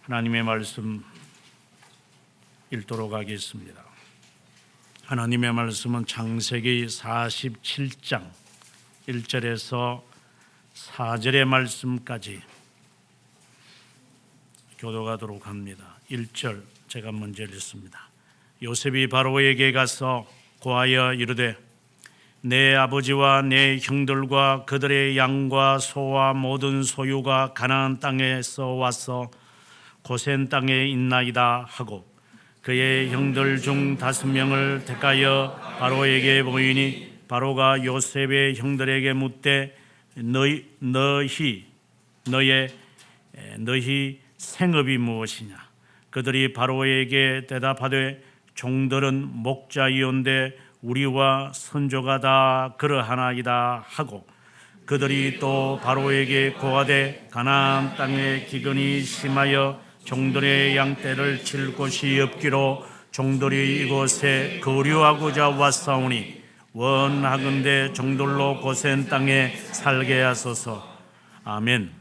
하나님의 말씀 읽도록 하겠습니다. 하나님의 말씀은 창세기 47장 1절에서 4절의 말씀까지 교독하도록 합니다. 1절 제가 먼저 읽습니다. 요셉이 바로에게 가서 고하여 이르되 내 아버지와 내 형들과 그들의 양과 소와 모든 소유가 가나안 땅에서 와서 고센 땅에 있나이다 하고 그의 형들 중 5명을 택하여 바로에게 보이니 바로가 요셉의 형들에게 묻되 너희 생업이 무엇이냐? 그들이 바로에게 대답하되 종들은 목자이온데 우리와 선조가 다 그러하나이다 하고 그들이 또 바로에게 고하되 가나안 땅에 기근이 심하여 종들의 양떼를 칠 곳이 없기로 종들이 이곳에 거류하고자 왔사오니 원하건대 종들로 고센 땅에 살게 하소서. 아멘.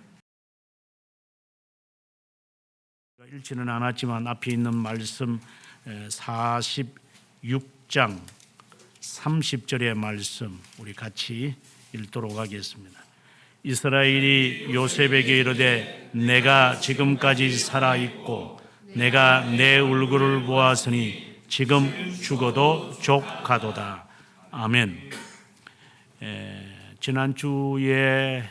읽지는 않았지만 앞에 있는 말씀 46장 30절의 말씀 우리 같이 읽도록 하겠습니다. 이스라엘이 요셉에게 이르되 내가 지금까지 살아있고 내가 내 얼굴을 보았으니 지금 죽어도 족하도다. 아멘. 지난주에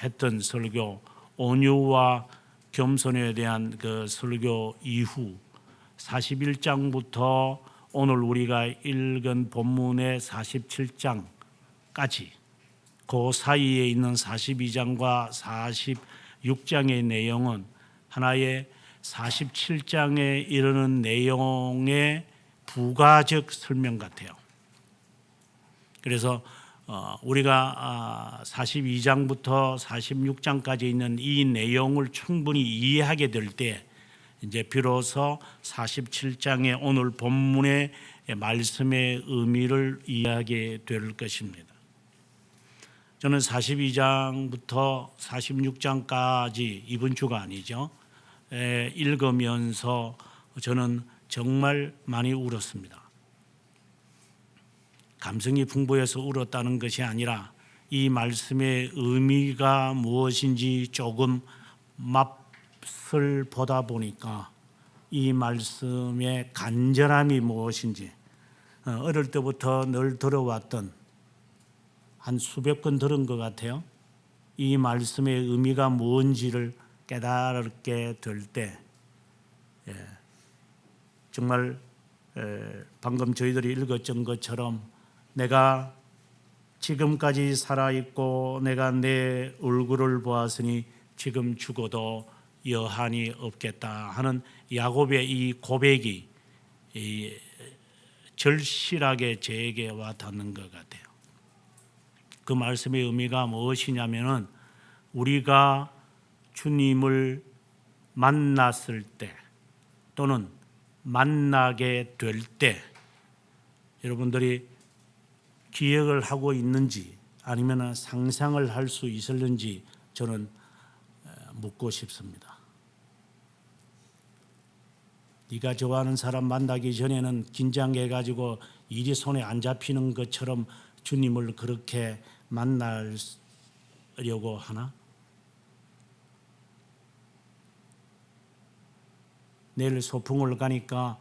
했던 설교 온유와 겸손에 대한 그 설교 이후 41장부터 오늘 우리가 읽은 본문의 47장까지 그 사이에 있는 42장과 46장의 내용은 하나의 47장에 이르는 내용의 부가적 설명 같아요. 그래서 우리가 42장부터 46장까지 있는 이 내용을 충분히 이해하게 될 때 이제 비로소 47장의 오늘 본문의 말씀의 의미를 이해하게 될 것입니다. 저는 42장부터 46장까지 이번 주가 아니죠. 읽으면서 저는 정말 많이 울었습니다. 감성이 풍부해서 울었다는 것이 아니라 이 말씀의 의미가 무엇인지 조금 맛을 보다 보니까 이 말씀의 간절함이 무엇인지 어릴 때부터 늘 들어왔던 한 수백 번 들은 것 같아요. 이 말씀의 의미가 뭔지를 깨달게 될 때 정말 방금 저희들이 읽었던 것처럼 내가 지금까지 살아있고 내가 내 얼굴을 보았으니 지금 죽어도 여한이 없겠다 하는 야곱의 이 고백이 절실하게 제게 와 닿는 것 같아요. 그 말씀의 의미가 무엇이냐면은 우리가 주님을 만났을 때 또는 만나게 될 때 여러분들이 기억을 하고 있는지 아니면 상상을 할 수 있을는지 저는 묻고 싶습니다. 네가 좋아하는 사람 만나기 전에는 긴장해가지고 일이 손에 안 잡히는 것처럼 주님을 그렇게 만나려고 하나? 내일 소풍을 가니까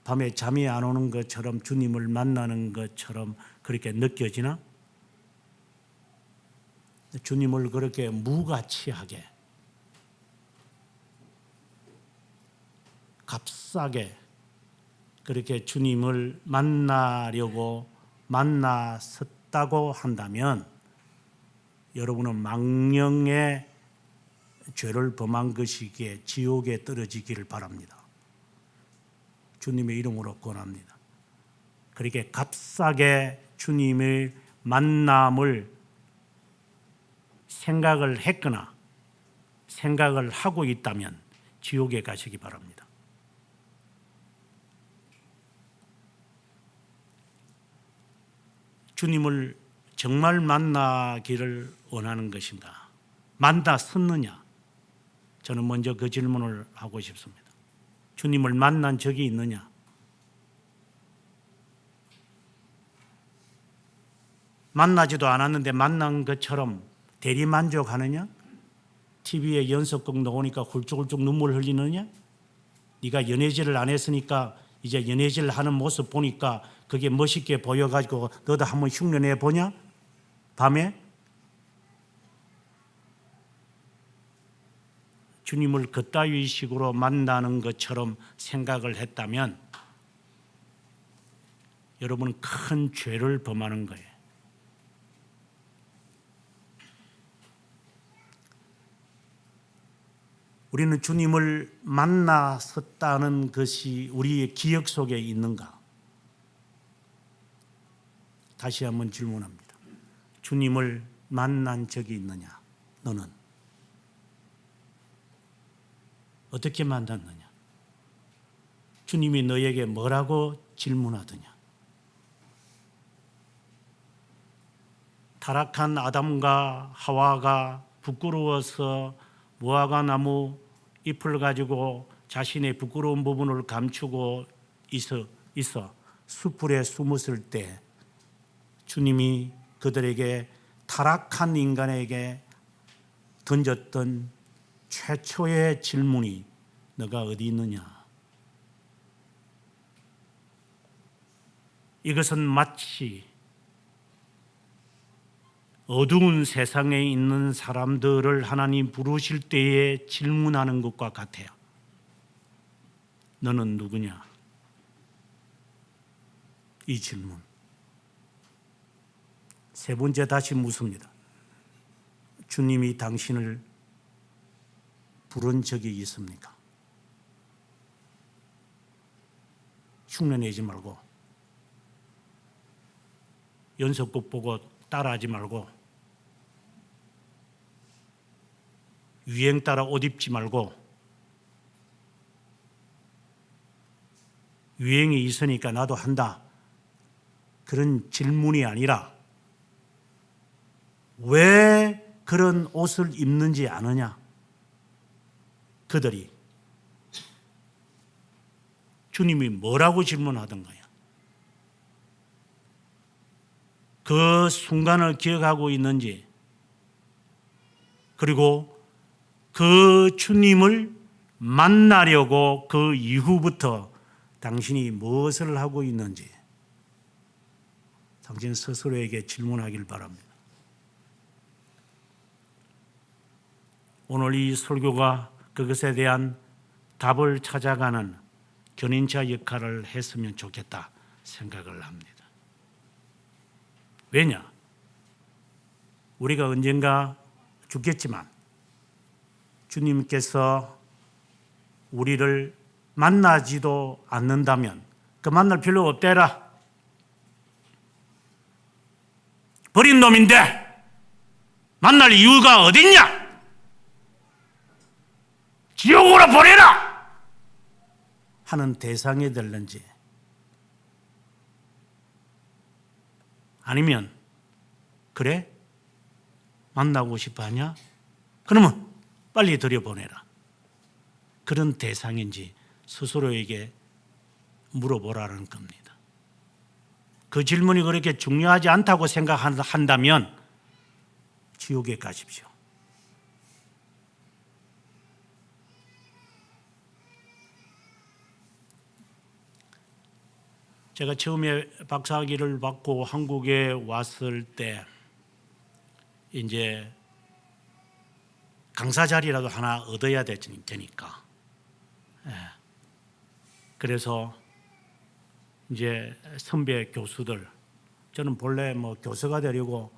밤에 잠이 안 오는 것처럼 주님을 만나는 것처럼 그렇게 느껴지나? 주님을 그렇게 무가치하게 값싸게 그렇게 주님을 만나려고 만났다고 한다면 여러분은 망령의 죄를 범한 것이기에 지옥에 떨어지기를 바랍니다. 주님의 이름으로 권합니다. 그렇게 값싸게 주님의 만남을 생각을 했거나 생각을 하고 있다면 지옥에 가시기 바랍니다. 주님을 정말 만나기를 원하는 것인가? 만났었느냐? 저는 먼저 그 질문을 하고 싶습니다. 주님을 만난 적이 있느냐? 만나지도 않았는데 만난 것처럼 대리만족하느냐? TV에 연속극 나오니까 훌쩍훌쩍 눈물 흘리느냐? 네가 연애질을 안 했으니까 이제 연애질 하는 모습 보니까 그게 멋있게 보여가지고 너도 한번 흉내내 보냐? 밤에? 주님을 그따위 식으로 만나는 것처럼 생각을 했다면 여러분은 큰 죄를 범하는 거예요. 우리는 주님을 만났었다는 것이 우리의 기억 속에 있는가? 다시 한번 질문합니다. 주님을 만난 적이 있느냐? 너는 어떻게 만났느냐? 주님이 너에게 뭐라고 질문하더냐? 타락한 아담과 하와가 부끄러워서 무화과 나무 잎을 가지고 자신의 부끄러운 부분을 감추고 있어 수풀에 숨었을 때 주님이 그들에게 타락한 인간에게 던졌던 최초의 질문이 너가 어디 있느냐? 이것은 마치 어두운 세상에 있는 사람들을 하나님 부르실 때에 질문하는 것과 같아요. 너는 누구냐? 이 질문. 세 번째 다시 묻습니다. 주님이 당신을 부른 적이 있습니까? 흉내내지 말고 연속극 보고 따라하지 말고 유행 따라 옷 입지 말고 유행이 있으니까 나도 한다. 그런 질문이 아니라 왜 그런 옷을 입는지 아느냐? 그들이 주님이 뭐라고 질문하던 거야? 그 순간을 기억하고 있는지, 그리고 그 주님을 만나려고 그 이후부터 당신이 무엇을 하고 있는지 당신 스스로에게 질문하길 바랍니다. 오늘 이 설교가 그것에 대한 답을 찾아가는 견인차 역할을 했으면 좋겠다 생각을 합니다. 왜냐? 우리가 언젠가 죽겠지만 주님께서 우리를 만나지도 않는다면 그 만날 필요 없대라. 버린 놈인데 만날 이유가 어딨냐? 지옥으로 보내라! 하는 대상이 될는지 아니면 그래? 만나고 싶어 하냐? 그러면 빨리 들여보내라. 그런 대상인지 스스로에게 물어보라는 겁니다. 그 질문이 그렇게 중요하지 않다고 생각한다면 지옥에 가십시오. 제가 처음에 박사학위를 받고 한국에 왔을 때 이제 강사 자리라도 하나 얻어야 되니까. 그래서 이제 선배 교수들, 저는 본래 뭐 교수가 되려고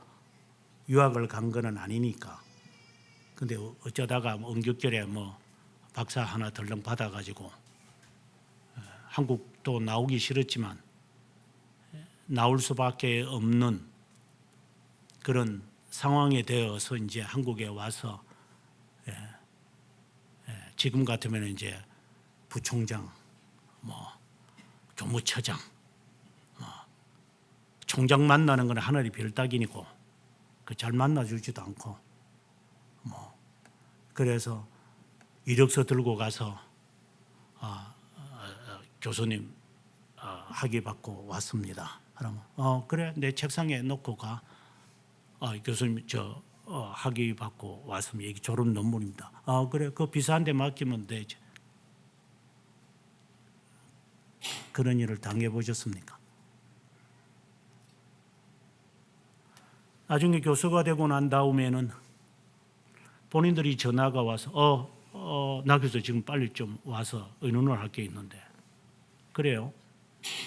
유학을 간 거는 아니니까. 근데 어쩌다가 응격결에 뭐 박사 하나 덜렁 받아가지고 한국도 나오기 싫었지만 나올 수밖에 없는 그런 상황에 되어서 이제 한국에 와서 지금 같으면 이제 부총장, 뭐 교무처장, 총장 만나는 건 하늘이 별따기니고 그 잘 만나주지도 않고 뭐 그래서 이력서 들고 가서 교수님 학위 받고 왔습니다. 그러면 그래 내 책상에 놓고 가. 교수님 저 학위 받고 왔습니다. 이게 졸업 논문입니다. 그래 그 비서한테 맡기면 되지. 그런 일을 당해 보셨습니까? 나중에 교수가 되고 난 다음에는 본인들이 전화가 와서 나 교수 지금 빨리 좀 와서 의논을 할 게 있는데 그래요?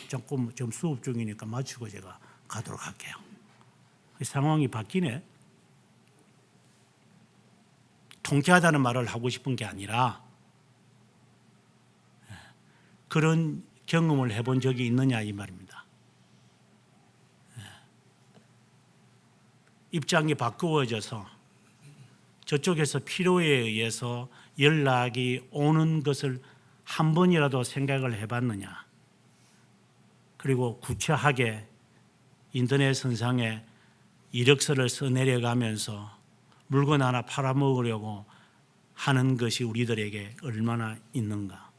조금 좀 수업 중이니까 마치고 제가 가도록 할게요. 상황이 바뀌네. 통쾌하다는 말을 하고 싶은 게 아니라 그런 경험을 해본 적이 있느냐 이 말입니다. 입장이 바꾸어져서 저쪽에서 필요에 의해서 연락이 오는 것을 한 번이라도 생각을 해봤느냐. 그리고 구체하게 인터넷 선상에 이력서를 써내려가면서 물건 하나 팔아먹으려고 하는 것이 우리들에게 얼마나 있는가.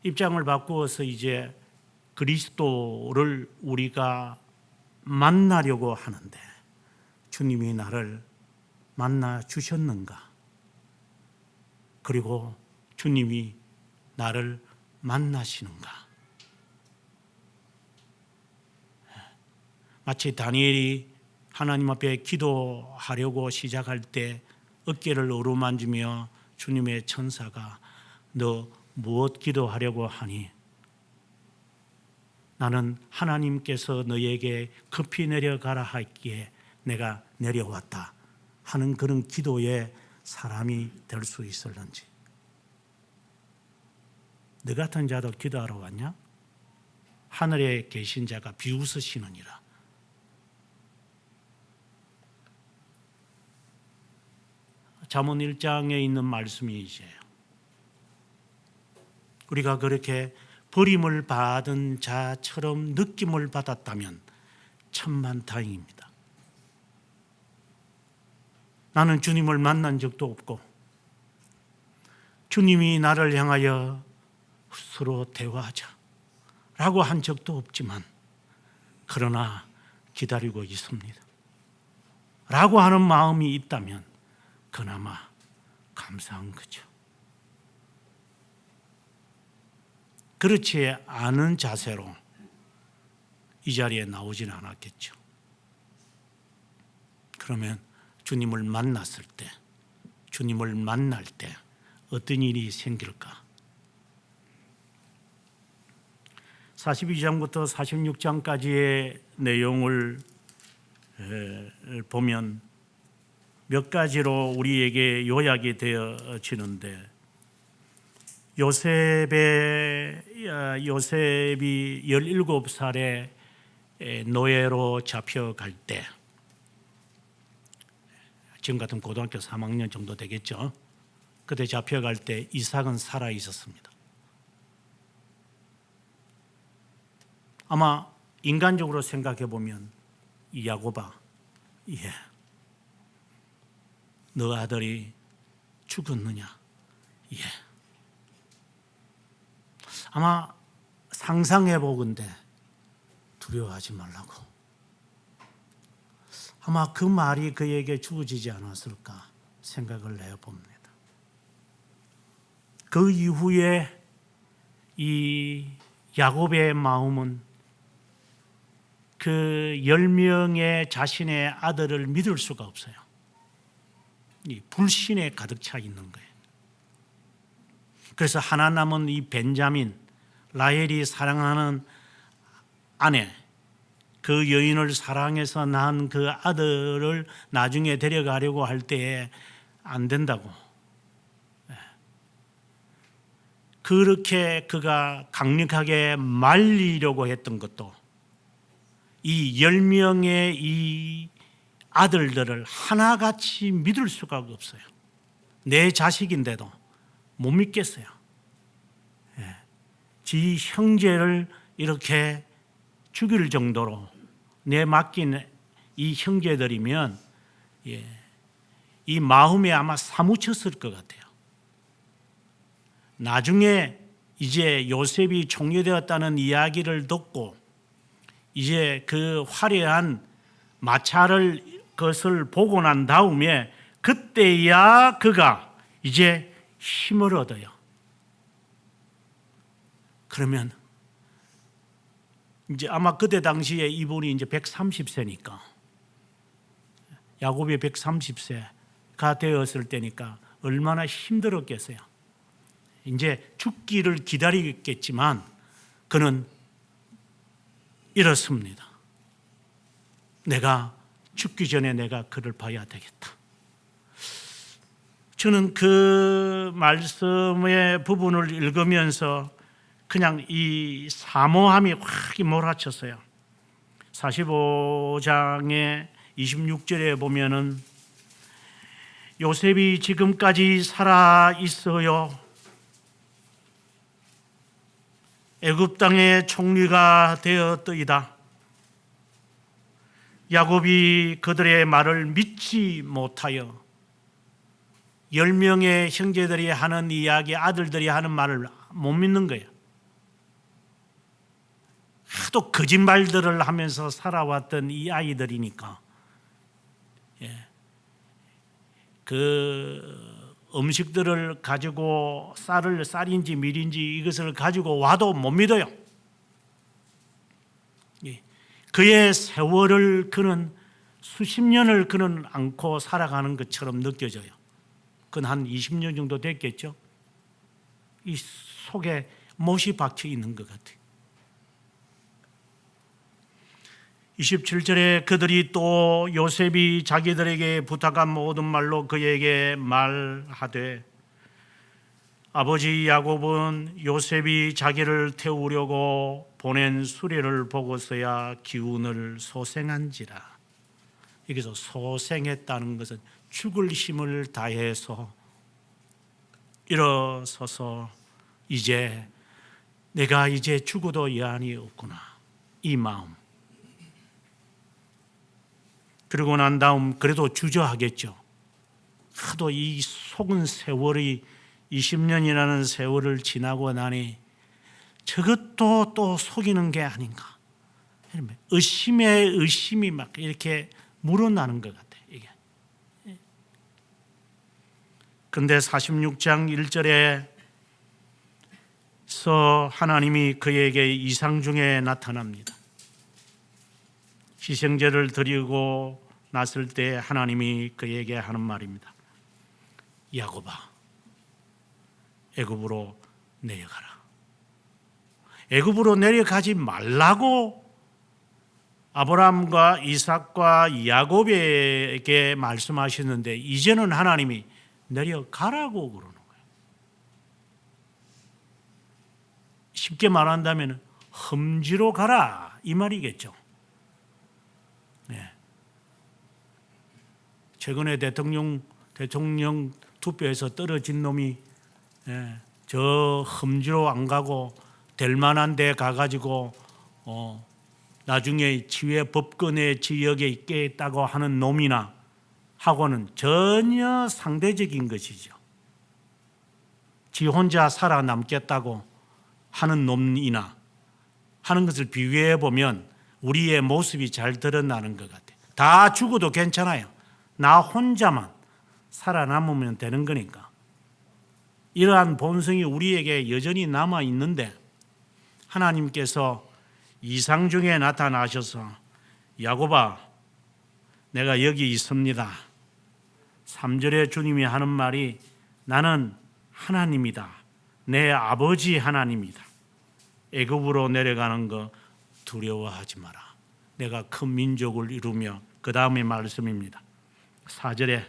입장을 바꾸어서 이제 그리스도를 우리가 만나려고 하는데 주님이 나를 만나 주셨는가? 그리고 주님이 나를 만나시는가? 마치 다니엘이 하나님 앞에 기도하려고 시작할 때 어깨를 어루만지며 주님의 천사가 너 무엇 기도하려고 하니? 나는 하나님께서 너에게 급히 내려가라 하기에 내가 내려왔다 하는 그런 기도에 사람이 될 수 있을런지. 너 같은 자도 기도하러 왔냐? 하늘에 계신 자가 비웃으시느니라. 잠언 1장에 있는 말씀이지요. 우리가 그렇게 버림을 받은 자처럼 느낌을 받았다면 천만다행입니다. 나는 주님을 만난 적도 없고 주님이 나를 향하여 서로 대화하자 라고 한 적도 없지만 그러나 기다리고 있습니다 라고 하는 마음이 있다면 그나마 감사한 거죠. 그렇지 않은 자세로 이 자리에 나오진 않았겠죠. 그러면 주님을 만났을 때, 주님을 만날 때 어떤 일이 생길까? 42장부터 46장까지의 내용을 보면 몇 가지로 우리에게 요약이 되어지는데 요셉이 17살에 노예로 잡혀갈 때 지금 같은 고등학교 3학년 정도 되겠죠. 그때 잡혀갈 때 이삭은 살아 있었습니다. 아마 인간적으로 생각해 보면 야곱아, 너 아들이 죽었느냐? 아마 상상해 보건대 두려워하지 말라고. 아마 그 말이 그에게 주어지지 않았을까 생각을 해봅니다. 그 이후에 이 야곱의 마음은 그 10명의 자신의 아들을 믿을 수가 없어요. 이 불신에 가득 차 있는 거예요. 그래서 하나 남은 이 벤자민, 라헬이 사랑하는 아내, 그 여인을 사랑해서 낳은 그 아들을 나중에 데려가려고 할 때에 안 된다고. 그렇게 그가 강력하게 말리려고 했던 것도 이 10명의 이 아들들을 하나같이 믿을 수가 없어요. 내 자식인데도 못 믿겠어요. 지 형제를 이렇게 죽일 정도로 내 맡긴 이 형제들이면 이 마음에 아마 사무쳤을 것 같아요. 나중에 이제 요셉이 총리되었다는 이야기를 듣고 이제 그 화려한 마차를 것을 보고 난 다음에 그때야 그가 이제 힘을 얻어요. 그러면 이제 아마 그때 당시에 이분이 이제 130세니까 야곱이 130세가 되었을 때니까 얼마나 힘들었겠어요. 이제 죽기를 기다리겠지만 그는 이렇습니다. 내가 죽기 전에 내가 그를 봐야 되겠다. 저는 그 말씀의 부분을 읽으면서 그냥 이 사모함이 확 몰아쳤어요. 45장의 26절에 보면은 요셉이 지금까지 살아 있어요. 애굽 땅의 총리가 되었더이다. 야곱이 그들의 말을 믿지 못하여 10명의 형제들이 하는 이야기, 아들들이 하는 말을 못 믿는 거예요. 하도 거짓말들을 하면서 살아왔던 이 아이들이니까 그 음식들을 가지고 쌀인지 밀인지 이것을 가지고 와도 못 믿어요. 그의 세월을 그는 수십 년을 그는 안고 살아가는 것처럼 느껴져요. 그건 한 20년 정도 됐겠죠. 이 속에 못이 박혀 있는 것 같아요. 27절에 그들이 또 요셉이 자기들에게 부탁한 모든 말로 그에게 말하되 아버지 야곱은 요셉이 자기를 태우려고 보낸 수레를 보고서야 기운을 소생한지라. 여기서 소생했다는 것은 죽을 힘을 다해서 일어서서 이제 내가 이제 죽어도 여한이 없구나, 이 마음. 그러고 난 다음 그래도 주저하겠죠. 하도 이 속은 세월이 20년이라는 세월을 지나고 나니 저것도 또 속이는 게 아닌가. 의심에 의심이 막 이렇게 물어나는 것 같아요. 이게. 그런데 46장 1절에서 하나님이 그에게 이상 중에 나타납니다. 희생제를 드리고 났을 때 하나님이 그에게 하는 말입니다. 야곱아, 애굽으로 내려가라. 애굽으로 내려가지 말라고 아브라함과 이삭과 야곱에게 말씀하셨는데 이제는 하나님이 내려가라고 그러는 거예요. 쉽게 말한다면 험지로 가라 이 말이겠죠. 네. 최근에 대통령 투표에서 떨어진 놈이 저 험지로 안 가고 될 만한 데 가가지고 나중에 지회 법권의 지역에 있겠다고 하는 놈이나 하고는 전혀 상대적인 것이죠. 지 혼자 살아남겠다고 하는 놈이나 하는 것을 비교해 보면 우리의 모습이 잘 드러나는 것 같아요. 다 죽어도 괜찮아요. 나 혼자만 살아남으면 되는 거니까. 이러한 본성이 우리에게 여전히 남아 있는데 하나님께서 이상 중에 나타나셔서 야곱아, 내가 여기 있습니다. 3절에 주님이 하는 말이 나는 하나님이다. 내 아버지 하나님이다. 애굽으로 내려가는 거 두려워하지 마라. 내가 큰 민족을 이루며, 그 다음에 말씀입니다. 4절에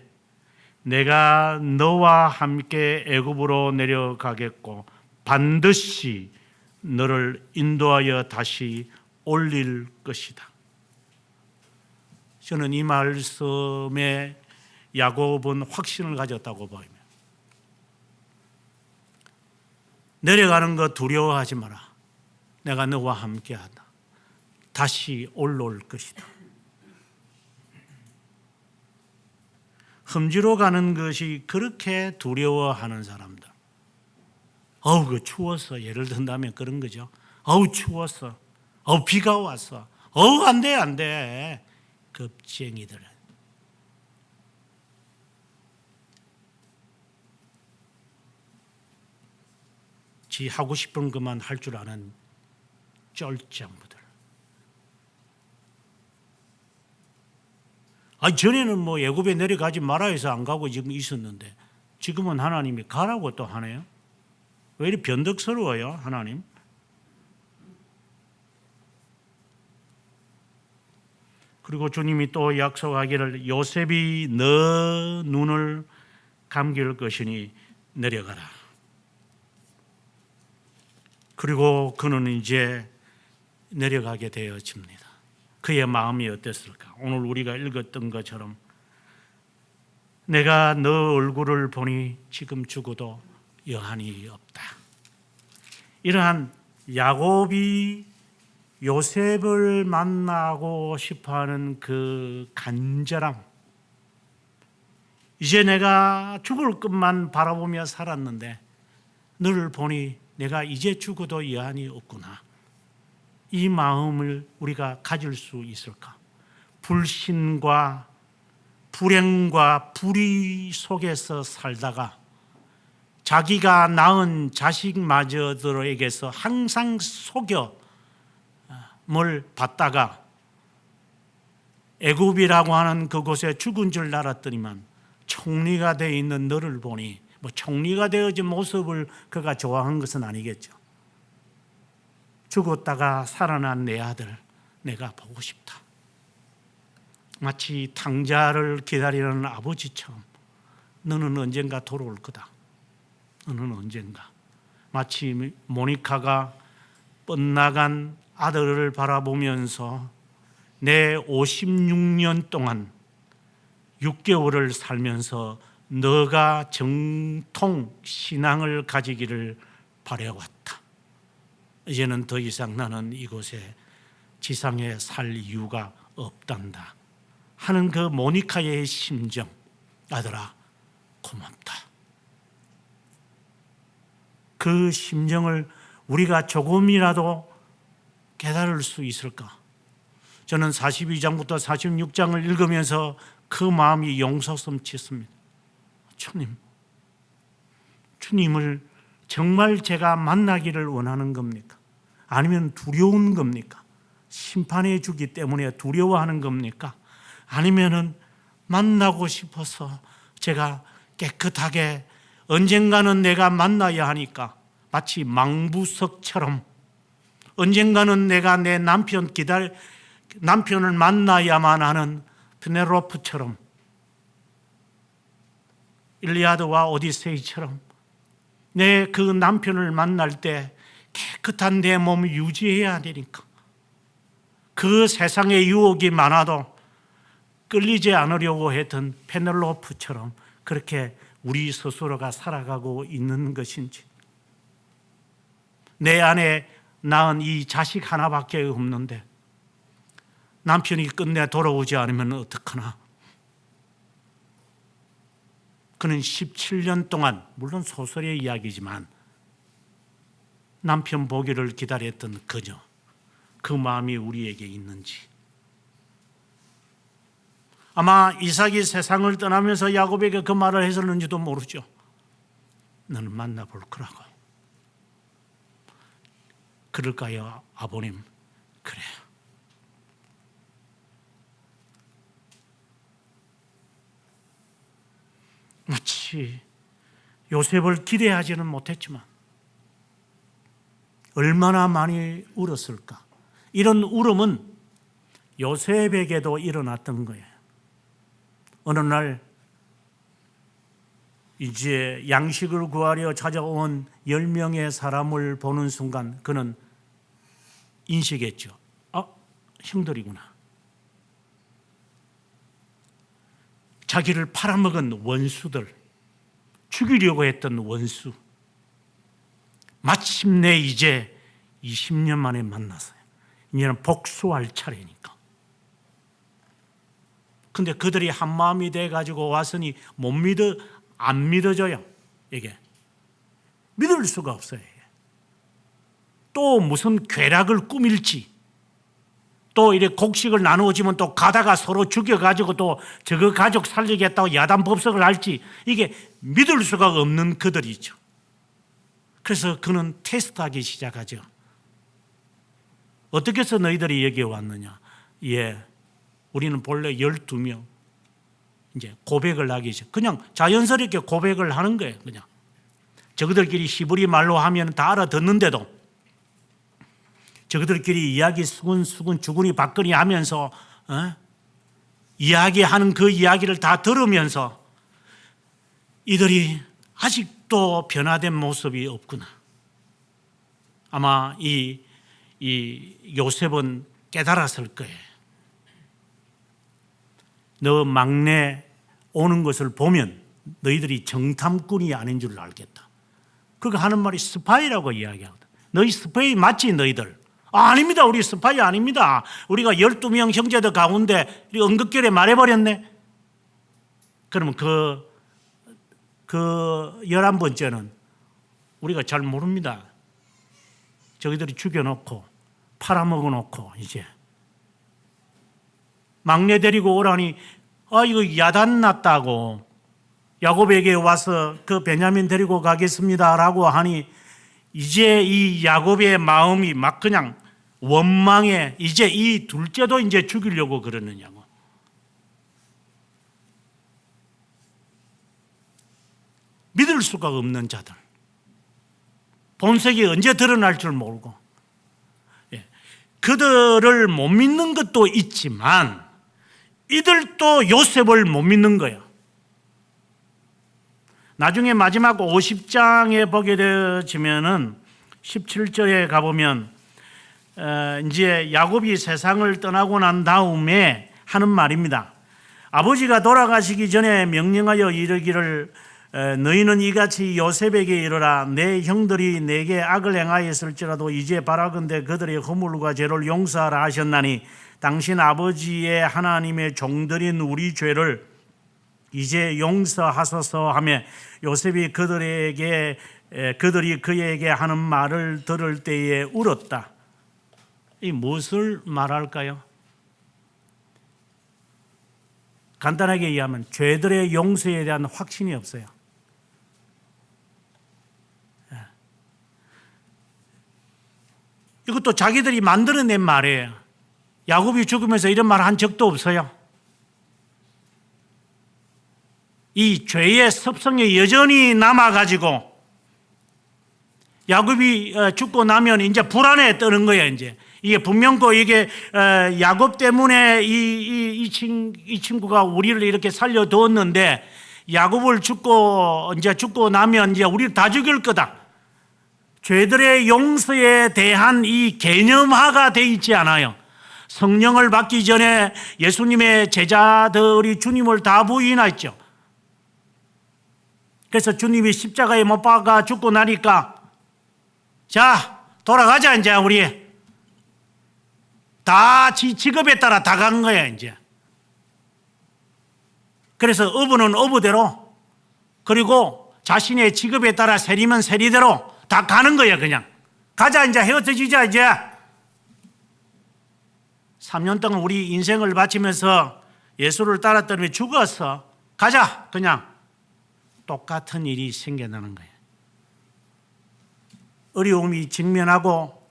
내가 너와 함께 애굽으로 내려가겠고 반드시 너를 인도하여 다시 올릴 것이다. 저는 이 말씀에 야곱은 확신을 가졌다고 보입니다. 내려가는 거 두려워하지 마라. 내가 너와 함께하다. 다시 올라올 것이다. 험지로 가는 것이 그렇게 두려워하는 사람들. 어우, 그 추웠어. 예를 든다면 그런 거죠. 어우, 추웠어. 어우, 비가 왔어. 어우, 안 돼, 안 돼. 겁쟁이들. 지 하고 싶은 것만 할 줄 아는 쩔짱부들. 전에는 뭐 애굽에 내려가지 마라 해서 안 가고 지금 있었는데 지금은 하나님이 가라고 또 하네요. 왜 이리 변덕스러워요, 하나님? 그리고 주님이 또 약속하기를 요셉이 너 눈을 감길 것이니 내려가라. 그리고 그는 이제 내려가게 되어집니다. 그의 마음이 어땠을까? 오늘 우리가 읽었던 것처럼 내가 너 얼굴을 보니 지금 죽어도 여한이 없다. 이러한 야곱이 요셉을 만나고 싶어하는 그 간절함, 이제 내가 죽을 것만 바라보며 살았는데 너를 보니 내가 이제 죽어도 여한이 없구나. 이 마음을 우리가 가질 수 있을까? 불신과 불행과 불의 속에서 살다가 자기가 낳은 자식마저들에게서 항상 속여을 받다가 애굽이라고 하는 그곳에 죽은 줄 알았더니만 총리가 되어 있는 너를 보니, 뭐 총리가 되어진 모습을 그가 좋아한 것은 아니겠죠. 죽었다가 살아난 내 아들 내가 보고 싶다. 마치 탕자를 기다리는 아버지처럼 너는 언젠가 돌아올 거다. 너는 언젠가. 마치 모니카가 뻗나간 아들을 바라보면서 내 56년 동안 6개월을 살면서 너가 정통 신앙을 가지기를 바라왔다. 이제는 더 이상 나는 이곳에 지상에 살 이유가 없단다 하는 그 모니카의 심정, 아들아 고맙다. 그 심정을 우리가 조금이라도 깨달을 수 있을까? 저는 42장부터 46장을 읽으면서 그 마음이 용솟음치습니다. 주님을 정말 제가 만나기를 원하는 겁니까? 아니면 두려운 겁니까? 심판해 주기 때문에 두려워하는 겁니까? 아니면은 만나고 싶어서 제가 깨끗하게 언젠가는 내가 만나야 하니까 마치 망부석처럼 언젠가는 내가 내 남편을 만나야만 하는 페넬로프처럼 일리아드와 오디세이처럼 내 그 남편을 만날 때 깨끗한 내 몸을 유지해야 되니까 그 세상에 유혹이 많아도 끌리지 않으려고 했던 페넬로프처럼 그렇게 우리 스스로가 살아가고 있는 것인지, 내 안에 낳은 이 자식 하나밖에 없는데 남편이 끝내 돌아오지 않으면 어떡하나. 그는 17년 동안, 물론 소설의 이야기지만 남편 보기를 기다렸던 그녀, 그 마음이 우리에게 있는지. 아마 이삭이 세상을 떠나면서 야곱에게 그 말을 했었는지도 모르죠. 너는 만나볼 거라고. 그럴까요, 아버님? 그래. 마치 요셉을 기대하지는 못했지만 얼마나 많이 울었을까. 이런 울음은 요셉에게도 일어났던 거예요. 어느 날 이제 양식을 구하려 찾아온 10명의 사람을 보는 순간 그는 인식했죠. 형들이구나. 자기를 팔아먹은 원수들, 죽이려고 했던 원수, 마침내 이제 20년 만에 만났어요. 이제는 복수할 차례니까. 근데 그들이 한 마음이 돼 가지고 왔으니 안 믿어져요. 이게 믿을 수가 없어요. 또 무슨 괴락을 꾸밀지, 또 이렇게 곡식을 나누어지면 또 가다가 서로 죽여가지고 또 저거 가족 살리겠다고 야단 법석을 할지, 이게 믿을 수가 없는 그들이죠. 그래서 그는 테스트하기 시작하죠. 어떻게 해서 너희들이 여기에 왔느냐? 우리는 본래 12명 이제 고백을 하기 시작. 그냥 자연스럽게 고백을 하는 거예요. 그냥 저그들끼리 히브리 말로 하면 다 알아듣는데도 저그들끼리 이야기 수근수근 주구니 박거니 하면서 이야기하는 그 이야기를 다 들으면서 이들이 아직도 변화된 모습이 없구나. 아마 이 요셉은 깨달았을 거예요. 너 막내 오는 것을 보면 너희들이 정탐꾼이 아닌 줄 알겠다. 그거 하는 말이 스파이라고 이야기하거든. 너희 스파이 맞지 너희들? 아닙니다. 우리 스파이 아닙니다. 우리가 12명 형제들 가운데 응급결에 말해버렸네. 그러면 그 11번째는 우리가 잘 모릅니다. 저기들이 죽여놓고 팔아먹어놓고 이제 막내 데리고 오라니 이거 야단 났다고 야곱에게 와서 그 베냐민 데리고 가겠습니다라고 하니 이제 이 야곱의 마음이 막 그냥 원망에 이제 이 둘째도 이제 죽이려고 그러느냐고. 믿을 수가 없는 자들. 본색이 언제 드러날 줄 모르고. 그들을 못 믿는 것도 있지만 이들도 요셉을 못 믿는 거예요. 나중에 마지막 50장에 보게 되어지면은 17절에 가보면 이제 야곱이 세상을 떠나고 난 다음에 하는 말입니다. 아버지가 돌아가시기 전에 명령하여 이르기를 너희는 이같이 요셉에게 이르라. 내 형들이 내게 악을 행하였을지라도 이제 바라건대 그들의 허물과 죄를 용서하라 하셨나니 당신 아버지의 하나님의 종들인 우리 죄를 이제 용서하소서 하며 요셉이 그들이 그에게 하는 말을 들을 때에 울었다. 이 무엇을 말할까요? 간단하게 얘기하면 죄들의 용서에 대한 확신이 없어요. 이것도 자기들이 만들어낸 말이에요. 야곱이 죽으면서 이런 말 한 적도 없어요. 이 죄의 습성이 여전히 남아가지고 야곱이 죽고 나면 이제 불안에 떠는 거예요. 이게 분명코 이게 야곱 때문에 이 친구가 우리를 이렇게 살려두었는데 야곱을 죽고 나면 이제 우리를 다 죽일 거다. 죄들의 용서에 대한 이 개념화가 돼 있지 않아요. 성령을 받기 전에 예수님의 제자들이 주님을 다 부인했죠. 그래서 주님이 십자가에 못 박아 죽고 나니까 자 돌아가자 이제 우리 다 직업에 따라 다 간 거야 이제. 그래서 어부는 어부대로 그리고 자신의 직업에 따라 세리면 세리대로 다 가는 거야 그냥. 가자 이제 헤어지자 이제. 3년 동안 우리 인생을 바치면서 예수를 따랐더니 죽었어. 가자 그냥. 똑같은 일이 생겨나는 거예요. 어려움이 직면하고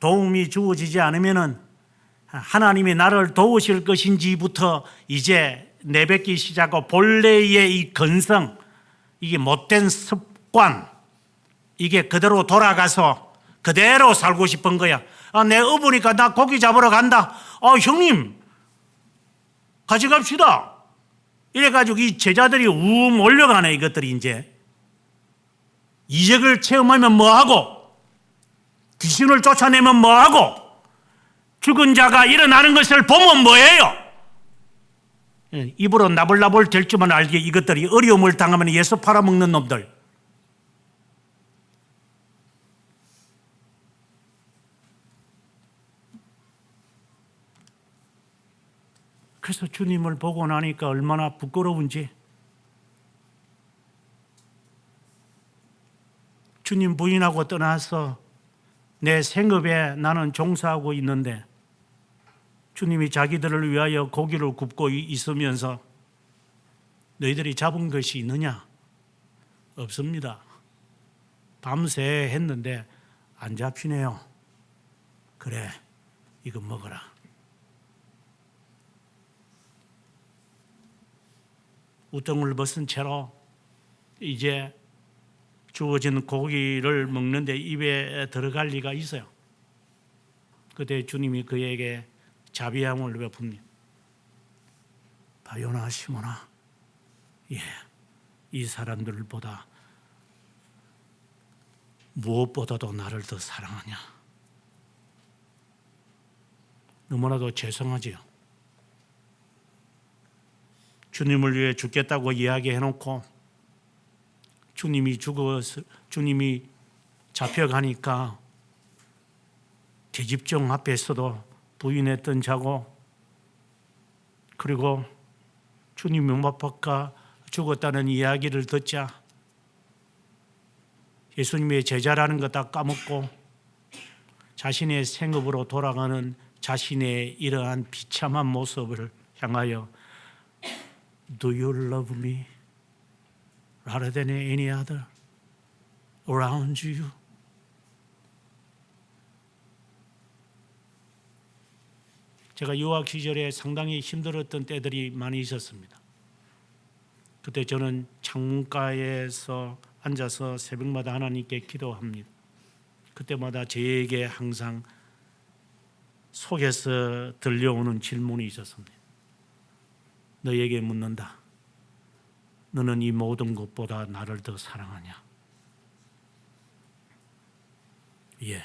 도움이 주어지지 않으면은 하나님이 나를 도우실 것인지부터 이제 내뱉기 시작하고 본래의 이 근성, 이게 못된 습관, 이게 그대로 돌아가서 그대로 살고 싶은 거야. 내 어부니까 나 고기 잡으러 간다. 형님 같이 갑시다. 이래가지고 이 제자들이 우 몰려가네. 이것들이 이제 이적을 체험하면 뭐하고 귀신을 쫓아내면 뭐하고 죽은 자가 일어나는 것을 보면 뭐예요? 입으로 나불나불 될 줄만 알기에 이것들이 어려움을 당하면 예수 팔아먹는 놈들. 그래서 주님을 보고 나니까 얼마나 부끄러운지, 주님 부인하고 떠나서 내 생업에 나는 종사하고 있는데 주님이 자기들을 위하여 고기를 굽고 있으면서 너희들이 잡은 것이 있느냐? 없습니다. 밤새 했는데 안 잡히네요. 그래, 이거 먹어라. 우통을 벗은 채로 이제 주어진 고기를 먹는데 입에 들어갈 리가 있어요. 그때 주님이 그에게 자비함을 베풉니다. 바요나 시몬아, 이 사람들보다 무엇보다도 나를 더 사랑하냐? 너무나도 죄송하지요. 주님을 위해 죽겠다고 이야기해놓고 주님이 잡혀가니까 계집종 앞에서도 부인했던 자고, 그리고 주님이 못 박아 죽었다는 이야기를 듣자 예수님의 제자라는 거 다 까먹고 자신의 생업으로 돌아가는 자신의 이러한 비참한 모습을 향하여 Do you love me rather than any other around you? 제가 유학 시절에 상당히 힘들었던 때들이 많이 있었습니다. 그때 저는 창문가에서 앉아서 새벽마다 하나님께 기도합니다. 그때마다 저에게 항상 속에서 들려오는 질문이 있었습니다. 너에게 묻는다. 너는 이 모든 것보다 나를 더 사랑하냐? 예.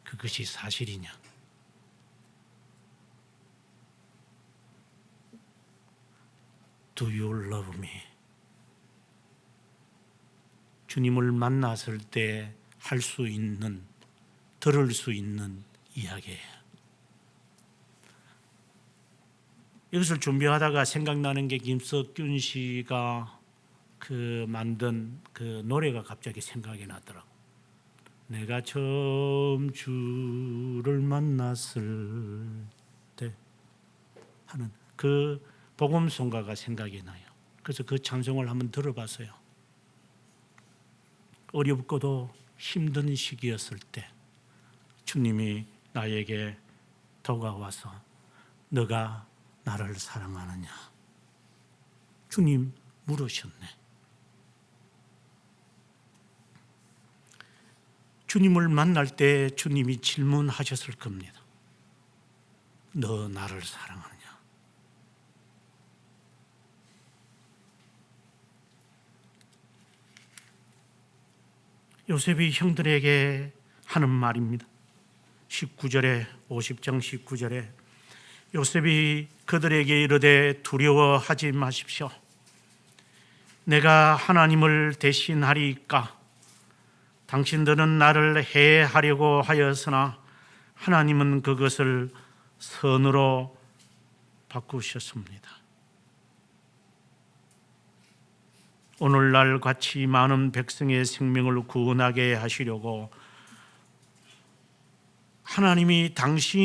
그것이 사실이냐? Do you love me? 주님을 만났을 때 할 수 있는, 들을 수 있는 이야기예요. 이것을 준비하다가 생각나는 게 김석균 씨가 만든 그 노래가 갑자기 생각이 나더라고. 내가 처음 주를 만났을 때 하는 그 복음송가가 생각이 나요. 그래서 그 찬송을 한번 들어봤어요. 어렵고도 힘든 시기였을 때 주님이 나에게 다가와서 너가 나를 사랑하느냐? 주님 물으셨네. 주님을 만날 때 주님이 질문하셨을 겁니다. 너 나를 사랑하느냐? 요셉이 형들에게 하는 말입니다. 19절에 50장 19절에 요셉이 그들에게 이르되 두려워하지 마십시오. 내가 하나님을 대신하리이까. 당신들은 나를 해하려고 하였으나 하나님은 그것을 선으로 바꾸셨습니다. 오늘날 같이 많은 백성의 생명을 구원하게 하시려고 하나님이 당신들이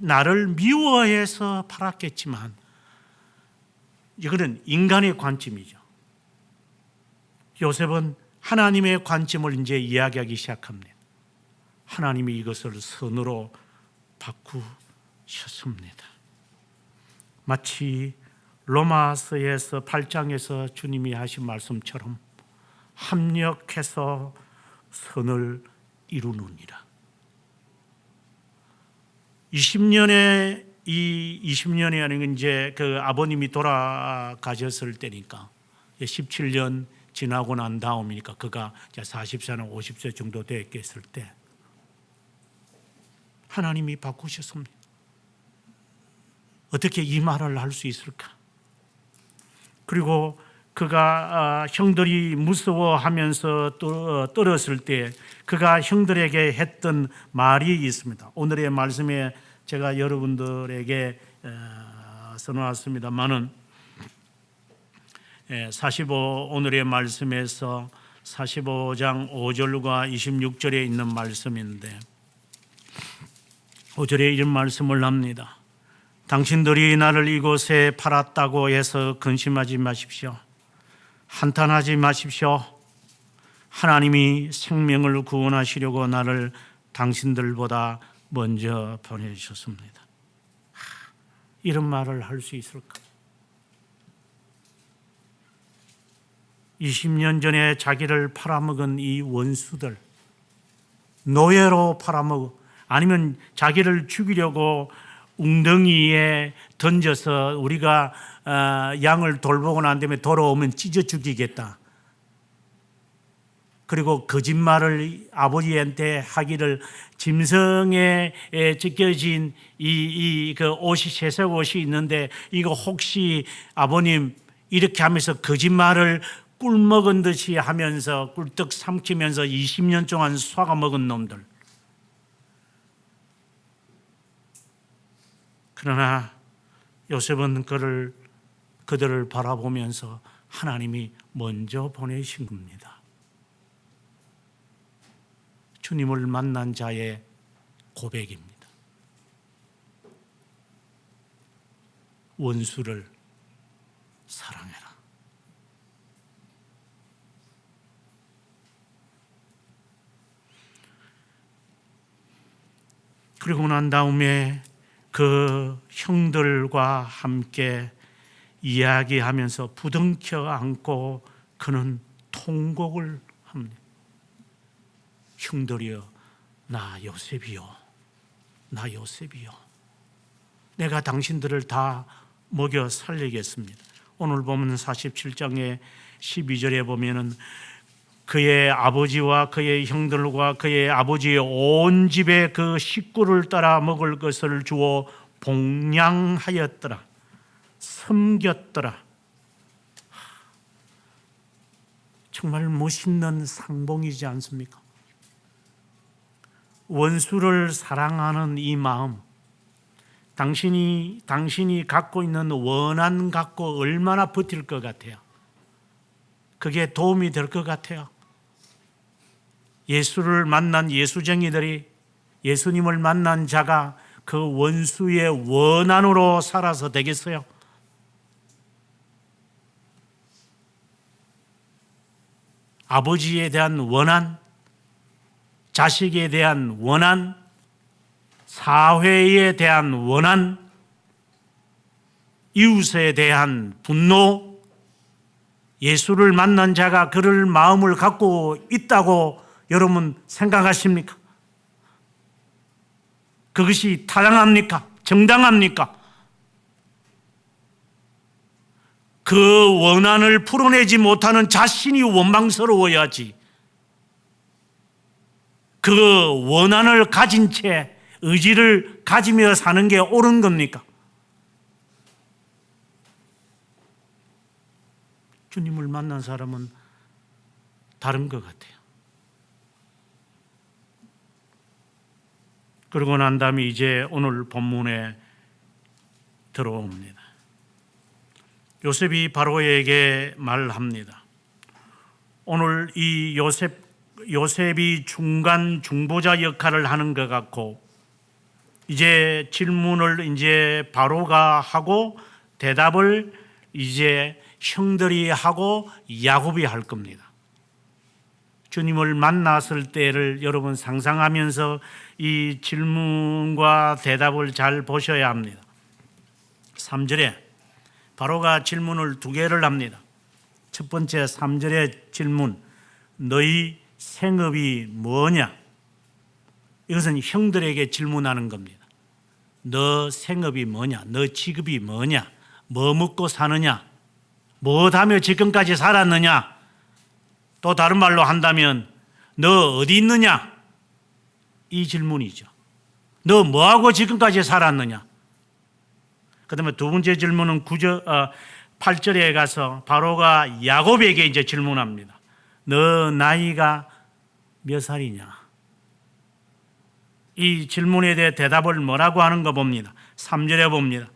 나를 미워해서 팔았겠지만 이거는 인간의 관점이죠. 요셉은 하나님의 관점을 이제 이야기하기 시작합니다. 하나님이 이것을 선으로 바꾸셨습니다. 마치 로마서에서 8장에서 주님이 하신 말씀처럼 합력해서 선을 이루느니라. 20년이 아니고 이제 그 아버님이 돌아가셨을 때니까 17년 지나고 난 다음이니까 그가 40세나 50세 정도 됐겠을 때 하나님이 바꾸셨습니다. 어떻게 이 말을 할 수 있을까? 그리고 그가 형들이 무서워하면서 떨었을 때 그가 형들에게 했던 말이 있습니다. 오늘의 말씀에 제가 여러분들에게 써놓았습니다만은 45 오늘의 말씀에서 45장 5절과 26절에 있는 말씀인데 5절에 이런 말씀을 합니다. 당신들이 나를 이곳에 팔았다고 해서 근심하지 마십시오. 한탄하지 마십시오. 하나님이 생명을 구원하시려고 나를 당신들보다 먼저 보내주셨습니다. 이런 말을 할 수 있을까? 20년 전에 자기를 팔아먹은 이 원수들, 노예로 팔아먹어 아니면 자기를 죽이려고 웅덩이에 던져서 우리가 양을 돌보고 난 다음에 돌아오면 찢어 죽이겠다. 그리고 거짓말을 아버지한테 하기를 짐승에 찢겨진 그 옷이 새색 옷이 있는데 이거 혹시 아버님 이렇게 하면서 거짓말을 꿀 먹은 듯이 하면서 꿀떡 삼키면서 20년 동안 쏴가 먹은 놈들. 그러나 요셉은 그들을 바라보면서 하나님이 먼저 보내신 겁니다. 주님을 만난 자의 고백입니다. 원수를 사랑해라. 그리고 난 다음에 그 형들과 함께 이야기하면서 부둥켜 안고 그는 통곡을 합니다. 형들이여, 나 요셉이요, 나 요셉이요. 내가 당신들을 다 먹여 살리겠습니다. 오늘 보면 47장의 12절에 보면은 그의 아버지와 그의 형들과 그의 아버지의 온 집에 그 식구를 따라 먹을 것을 주어 봉양하였더라, 섬겼더라. 정말 멋있는 상봉이지 않습니까? 원수를 사랑하는 이 마음, 당신이 갖고 있는 원한 갖고 얼마나 버틸 것 같아요? 그게 도움이 될 것 같아요? 예수를 만난 예수쟁이들이, 예수님을 만난 자가 그 원수의 원한으로 살아서 되겠어요? 아버지에 대한 원한, 자식에 대한 원한, 사회에 대한 원한, 이웃에 대한 분노, 예수를 만난 자가 그럴 마음을 갖고 있다고 여러분 생각하십니까? 그것이 타당합니까? 정당합니까? 그 원한을 풀어내지 못하는 자신이 원망스러워야지. 그 원한을 가진 채 의지를 가지며 사는 게 옳은 겁니까? 주님을 만난 사람은 다른 것 같아요. 그러고 난 다음에 이제 오늘 본문에 들어옵니다. 요셉이 바로에게 말합니다. 오늘 이 요셉이 중간 중보자 역할을 하는 것 같고, 이제 질문을 이제 바로가 하고 대답을 이제 형들이 하고 야곱이 할 겁니다. 주님을 만났을 때를 여러분 상상하면서 이 질문과 대답을 잘 보셔야 합니다. 3절에 바로가 질문을 두 개를 합니다. 첫 번째 3절의 질문, 너희 생업이 뭐냐? 이것은 형들에게 질문하는 겁니다. 너 생업이 뭐냐? 너 직업이 뭐냐? 뭐 먹고 사느냐? 뭐하며 지금까지 살았느냐? 또 다른 말로 한다면 너 어디 있느냐? 이 질문이죠. 너 뭐하고 지금까지 살았느냐? 그 다음에 두 번째 질문은 8절에 가서 바로가 야곱에게 이제 질문합니다. 너 나이가 몇 살이냐? 이 질문에 대해 대답을 뭐라고 하는가 봅니다. 3절에 봅니다.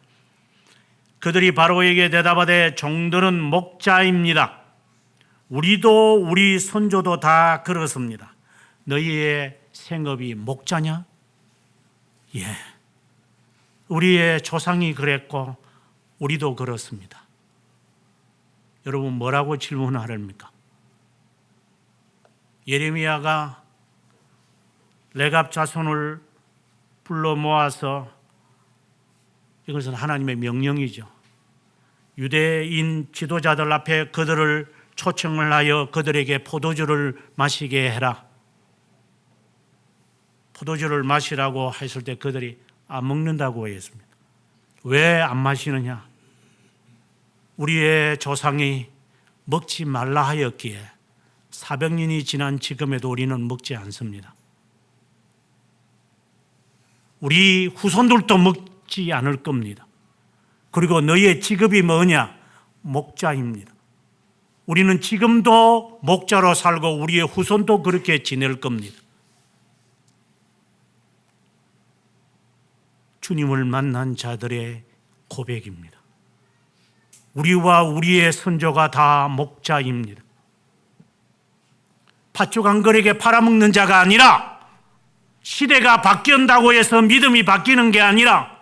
그들이 바로에게 대답하되 종들은 목자입니다. 우리도 우리 선조도 다 그렇습니다. 너희의 생업이 목자냐? 예. 우리의 조상이 그랬고 우리도 그렇습니다. 여러분 뭐라고 질문하렵니까? 예레미야가 레갑 자손을 불러 모아서, 이것은 하나님의 명령이죠. 유대인 지도자들 앞에 그들을 초청을 하여 그들에게 포도주를 마시게 해라. 포도주를 마시라고 했을 때 그들이 안 먹는다고 했습니다. 왜 안 마시느냐? 우리의 조상이 먹지 말라 하였기에 400년이 지난 지금에도 우리는 먹지 않습니다. 우리 후손들도 먹지 않을 겁니다. 그리고 너희의 직업이 뭐냐? 목자입니다. 우리는 지금도 목자로 살고 우리의 후손도 그렇게 지낼 겁니다. 주님을 만난 자들의 고백입니다. 우리와 우리의 선조가 다 목자입니다. 팥죽 한 그릇에 팔아먹는 자가 아니라, 시대가 바뀐다고 해서 믿음이 바뀌는 게 아니라,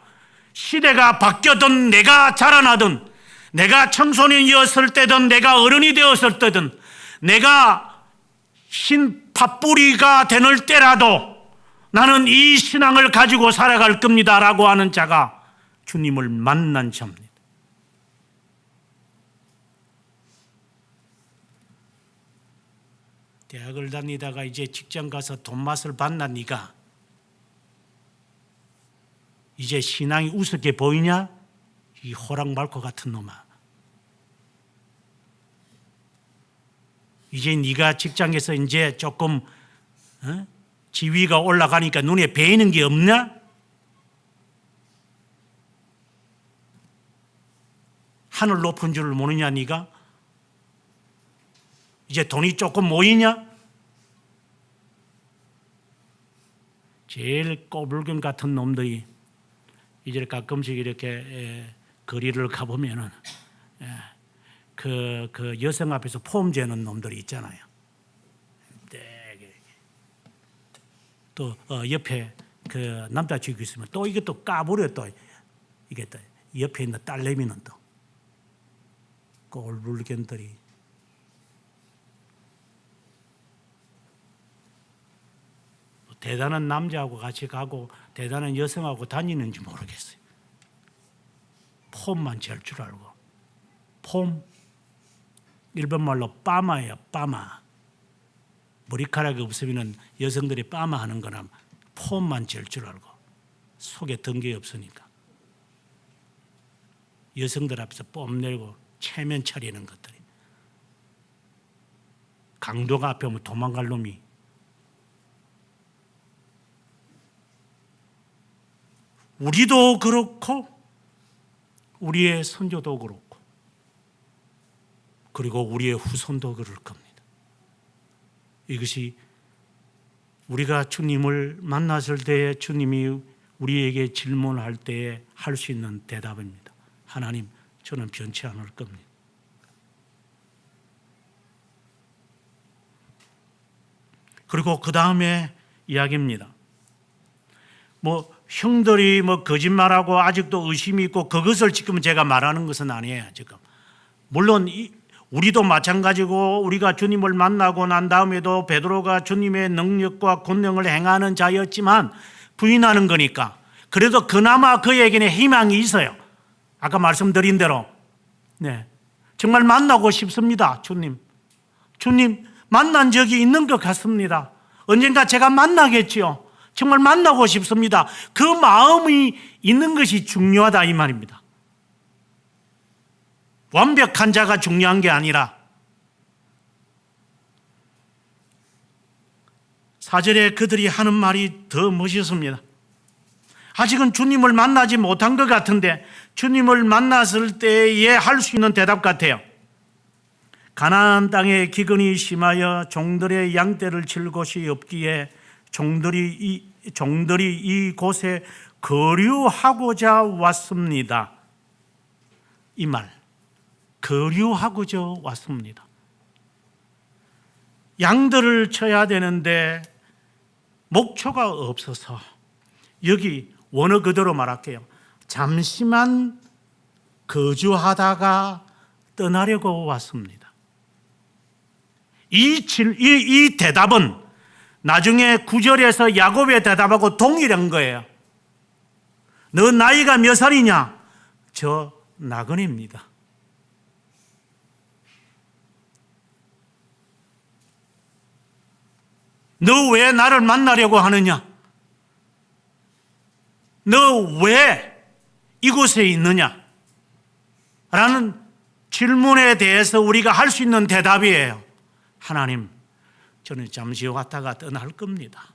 시대가 바뀌었든 내가 자라나든 내가 청소년이었을 때든 내가 어른이 되었을 때든 내가 흰 팥뿌리가 되는 때라도 나는 이 신앙을 가지고 살아갈 겁니다 라고 하는 자가 주님을 만난 자입니다. 대학을 다니다가 이제 직장 가서 돈 맛을 봤나? 네가 이제 신앙이 우습게 보이냐? 이 호랑말코 같은 놈아. 이제 네가 직장에서 이제 조금 지위가 올라가니까 눈에 베이는 게 없냐? 하늘 높은 줄을 모르냐 네가? 이제 돈이 조금 모이냐? 제일 꼬불견 같은 놈들이 이제 가끔씩 이렇게 거리를 가보면은 그 여성 앞에서 폼 재는 놈들이 있잖아요. 또 옆에 그 남자 쥐고 있으면 또 이것도 까불어. 또 이게 또 옆에 있는 딸내미는 또 꼴불견들이. 대단한 남자하고 같이 가고 대단한 여성하고 다니는지 모르겠어요. 폼만 잴 줄 알고. 폼, 일본말로 빠마예요. 빠마. 머리카락이 없으면 여성들이 빠마 하는 거나 폼만 잴 줄 알고 속에 든 게 없으니까 여성들 앞에서 뽐내고 체면 차리는 것들이. 강도가 앞에 오면 도망갈 놈이. 우리도 그렇고 우리의 선조도 그렇고 그리고 우리의 후손도 그럴 겁니다. 이것이 우리가 주님을 만났을 때에 주님이 우리에게 질문할 때에 할 수 있는 대답입니다. 하나님, 저는 변치 않을 겁니다. 그리고 그 다음에 이야기입니다. 형들이 거짓말하고 아직도 의심이 있고 그것을 지금 제가 말하는 것은 아니에요. 지금 물론 우리도 마찬가지고 우리가 주님을 만나고 난 다음에도 베드로가 주님의 능력과 권능을 행하는 자였지만 부인하는 거니까 그래도 그나마 그에게는 희망이 있어요. 아까 말씀드린 대로 정말 만나고 싶습니다. 주님 만난 적이 있는 것 같습니다. 언젠가 제가 만나겠지요. 정말 만나고 싶습니다. 그 마음이 있는 것이 중요하다 이 말입니다. 완벽한 자가 중요한 게 아니라 4절에 그들이 하는 말이 더 멋있습니다. 아직은 주님을 만나지 못한 것 같은데 주님을 만났을 때에 할 수 있는 대답 같아요. 가나안 땅에 기근이 심하여 종들의 양떼를 칠 곳이 없기에 종들이 종들이 이곳에 거류하고자 왔습니다. 이 말, 거류하고자 왔습니다. 양들을 쳐야 되는데 목초가 없어서, 여기 원어 그대로 말할게요. 잠시만 거주하다가 떠나려고 왔습니다. 이 대답은 나중에 9절에서 야곱의 대답하고 동일한 거예요. 너 나이가 몇 살이냐? 저 나그네입니다. 너 왜 나를 만나려고 하느냐? 너 왜 이곳에 있느냐? 라는 질문에 대해서 우리가 할 수 있는 대답이에요. 하나님, 저는 잠시 왔다가 떠날 겁니다.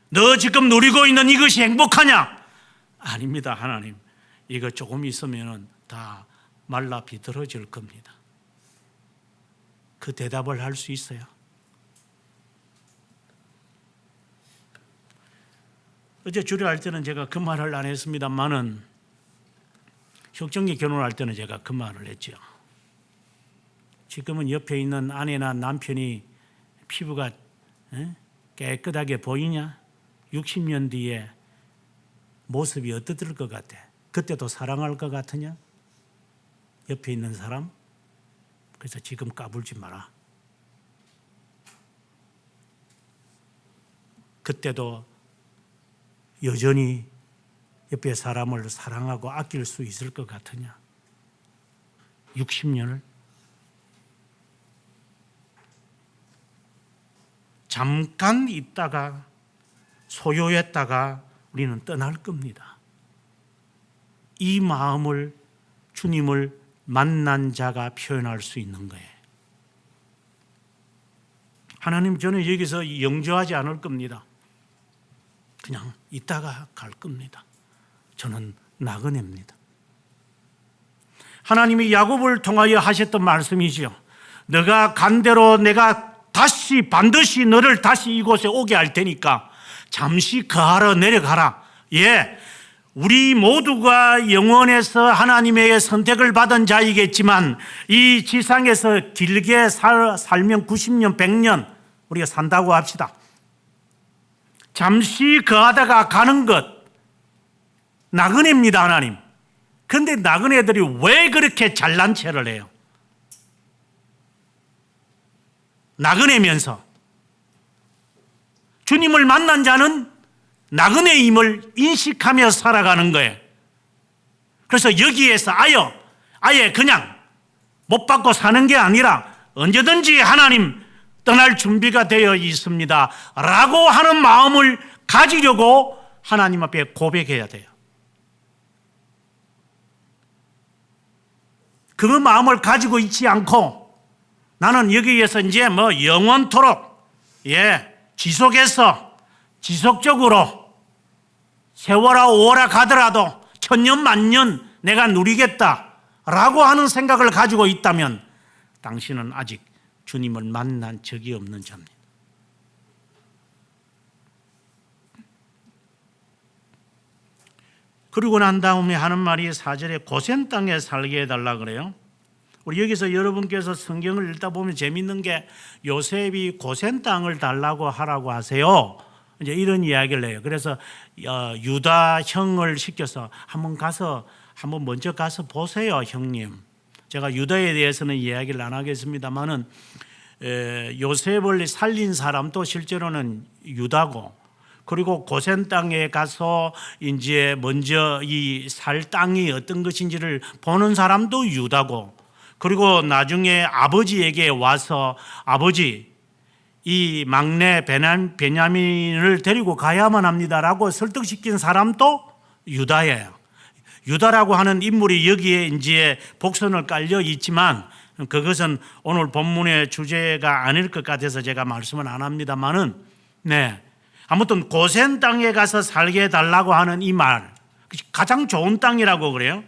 너 지금 누리고 있는 이것이 행복하냐? 아닙니다, 하나님. 이거 조금 있으면 다 말라 비틀어질 겁니다. 그 대답을 할 수 있어요. 어제 주례할 때는 제가 그 말을 안 했습니다만은 혁정이 결혼할 때는 제가 그 말을 했죠. 지금은 옆에 있는 아내나 남편이 피부가 깨끗하게 보이냐? 60년 뒤에 모습이 어떨 것 같아? 그때도 사랑할 것 같으냐? 옆에 있는 사람? 그래서 지금 까불지 마라. 그때도 여전히 옆에 사람을 사랑하고 아낄 수 있을 것 같으냐? 60년을? 잠깐 있다가 소요했다가 우리는 떠날 겁니다. 이 마음을 주님을 만난 자가 표현할 수 있는 거예요. 하나님, 저는 여기서 영주하지 않을 겁니다. 그냥 있다가 갈 겁니다. 저는 나그네입니다. 하나님이 야곱을 통하여 하셨던 말씀이지요. 너가 간 대로 내가 반드시 너를 다시 이곳에 오게 할 테니까 잠시 거하러 내려가라. 예, 우리 모두가 영원에서 하나님의 선택을 받은 자이겠지만 이 지상에서 길게 살면 90년, 100년 우리가 산다고 합시다. 잠시 거하다가 가는 것, 나그네입니다, 하나님. 그런데 나그네들이 왜 그렇게 잘난 체를 해요? 나그네면서 주님을 만난 자는 나그네임을 인식하며 살아가는 거예요. 그래서 여기에서 아예 그냥 못 받고 사는 게 아니라 언제든지 하나님 떠날 준비가 되어 있습니다 라고 하는 마음을 가지려고 하나님 앞에 고백해야 돼요. 그 마음을 가지고 있지 않고 나는 여기에서 이제 영원토록 지속적으로 세월아 오월아 가더라도 천년 만년 내가 누리겠다라고 하는 생각을 가지고 있다면 당신은 아직 주님을 만난 적이 없는 자입니다. 그리고 난 다음에 하는 말이 4절에 고센 땅에 살게 해달라 그래요. 우리 여기서 여러분께서 성경을 읽다 보면 재밌는 게 요셉이 고센 땅을 달라고 하라고 하세요. 이제 이런 이야기를 해요. 그래서 유다 형을 시켜서 한번 먼저 가서 보세요, 형님. 제가 유다에 대해서는 이야기를 안 하겠습니다만은 요셉을 살린 사람도 실제로는 유다고, 그리고 고센 땅에 가서 이제 먼저 이 살 땅이 어떤 것인지를 보는 사람도 유다고, 그리고 나중에 아버지에게 와서 아버지 이 막내 베냐민을 데리고 가야만 합니다라고 설득시킨 사람도 유다예요. 유다라고 하는 인물이 여기에 이제 복선을 깔려 있지만 그것은 오늘 본문의 주제가 아닐 것 같아서 제가 말씀은 안 합니다만은 아무튼 고센 땅에 가서 살게 해달라고 하는 이 말, 가장 좋은 땅이라고 그래요.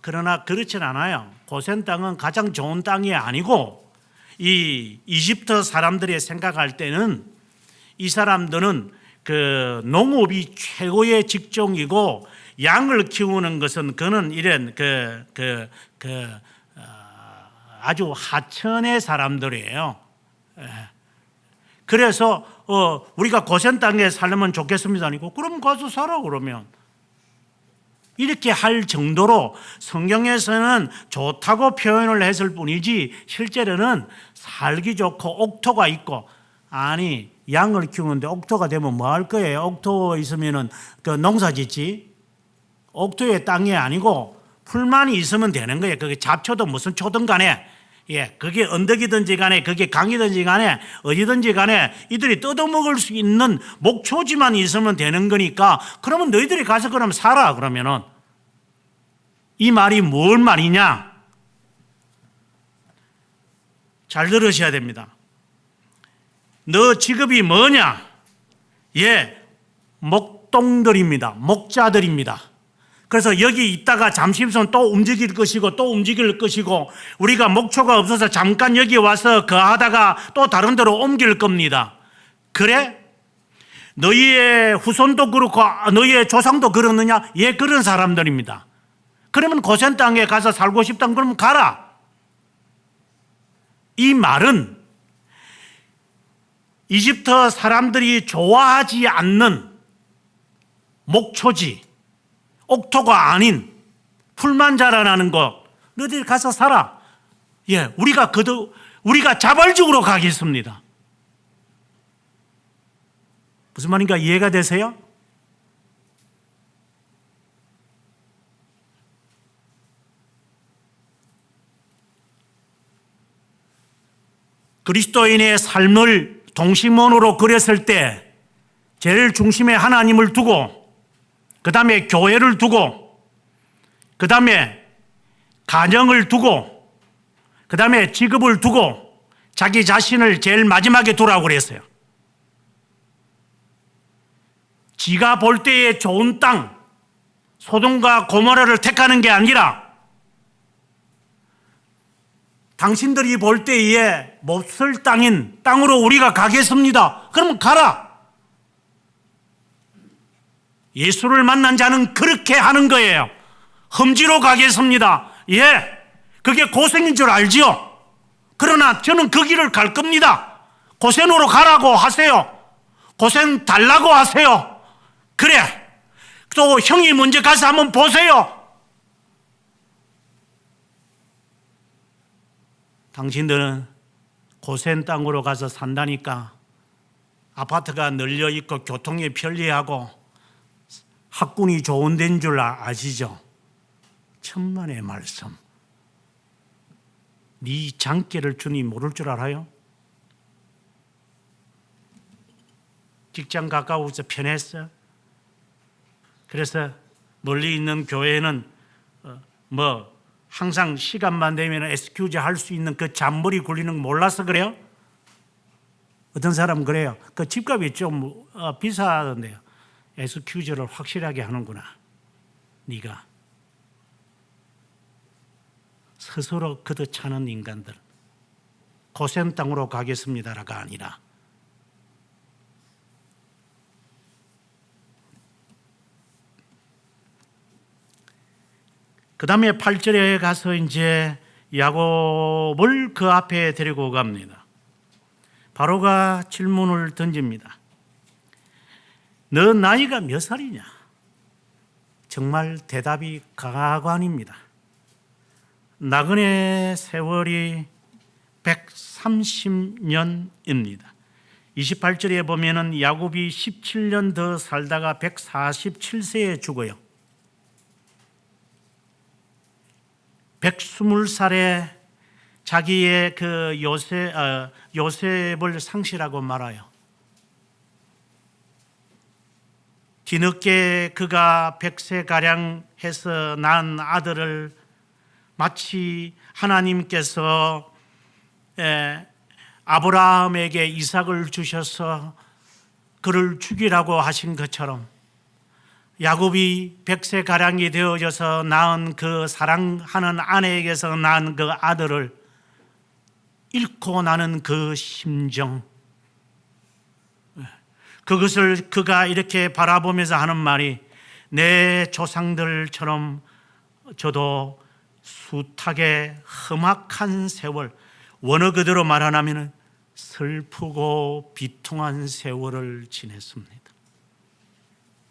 그러나 그렇진 않아요. 고센 땅은 가장 좋은 땅이 아니고 이 이집트 사람들이 생각할 때는 이 사람들은 그 농업이 최고의 직종이고 양을 키우는 것은 그는 이런 아주 하천의 사람들이에요. 그래서 우리가 고센 땅에 살면 좋겠습니다 아니고 그럼 가서 살아 그러면 이렇게 할 정도로 성경에서는 좋다고 표현을 했을 뿐이지 실제로는 살기 좋고 옥토가 있고 아니 양을 키우는데 옥토가 되면 뭐 할 거예요? 옥토 있으면은 그 농사 짓지 옥토의 땅이 아니고 풀만이 있으면 되는 거예요. 그게 잡초도 무슨 초든 간에 그게 언덕이든지 간에 그게 강이든지 간에 어디든지 간에 이들이 뜯어먹을 수 있는 목초지만 있으면 되는 거니까 그러면 너희들이 가서 그럼 살아 그러면은 이 말이 뭘 말이냐? 잘 들으셔야 됩니다. 너 직업이 뭐냐? 목동들입니다. 목자들입니다. 그래서 여기 있다가 잠시 있으면 또 움직일 것이고 또 움직일 것이고 우리가 목초가 없어서 잠깐 여기 와서 거하다가 또 다른 데로 옮길 겁니다. 그래? 너희의 후손도 그렇고 너희의 조상도 그러느냐? 그런 사람들입니다. 그러면 고센 땅에 가서 살고 싶다 그러면 가라. 이 말은 이집트 사람들이 좋아하지 않는 목초지 옥토가 아닌 풀만 자라나는 곳 너희들 가서 살아. 우리가 자발적으로 가겠습니다. 무슨 말인가 이해가 되세요? 그리스도인의 삶을 동심원으로 그렸을 때 제일 중심에 하나님을 두고 그 다음에 교회를 두고 그 다음에 가정을 두고 그 다음에 직업을 두고 자기 자신을 제일 마지막에 두라고 그랬어요. 지가 볼 때의 좋은 땅 소돔과 고모라를 택하는 게 아니라 당신들이 볼 때에 몹쓸 땅인 땅으로 우리가 가겠습니다. 그러면 가라. 예수를 만난 자는 그렇게 하는 거예요. 험지로 가겠습니다. 그게 고생인 줄 알지요. 그러나 저는 그 길을 갈 겁니다. 고생으로 가라고 하세요. 고생 달라고 하세요. 그래. 또 형이 먼저 가서 한번 보세요. 당신들은 고센 땅으로 가서 산다니까 아파트가 널려 있고 교통이 편리하고 학군이 좋은 데인 줄 아시죠? 천만의 말씀. 네 장기를 주니 모를 줄 알아요? 직장 가까워서 편했어? 그래서 멀리 있는 교회는 항상 시간만 되면 SQG 할 수 있는 그 잔머리 굴리는 거 몰라서 그래요? 어떤 사람은 그래요. 그 집값이 좀 비싸던데요. SQG를 확실하게 하는구나. 네가 스스로 거듭차는 인간들. 고센 땅으로 가겠습니다라가 아니라 그 다음에 8절에 가서 이제 야곱을 그 앞에 데리고 갑니다. 바로가 질문을 던집니다. 너 나이가 몇 살이냐? 정말 대답이 가관입니다. 나그네 세월이 130년입니다. 28절에 보면은 야곱이 17년 더 살다가 147세에 죽어요. 120살에 자기의 그 요셉을 상실하고 말아요. 뒤늦게 그가 100세가량 해서 낳은 아들을 마치 하나님께서 아브라함에게 이삭을 주셔서 그를 죽이라고 하신 것처럼 야곱이 100세가량이 되어져서 낳은 그 사랑하는 아내에게서 낳은 그 아들을 잃고 나는 그 심정, 그것을 그가 이렇게 바라보면서 하는 말이 내 조상들처럼 저도 숱하게 험악한 세월, 원어 그대로 말하자면 슬프고 비통한 세월을 지냈습니다.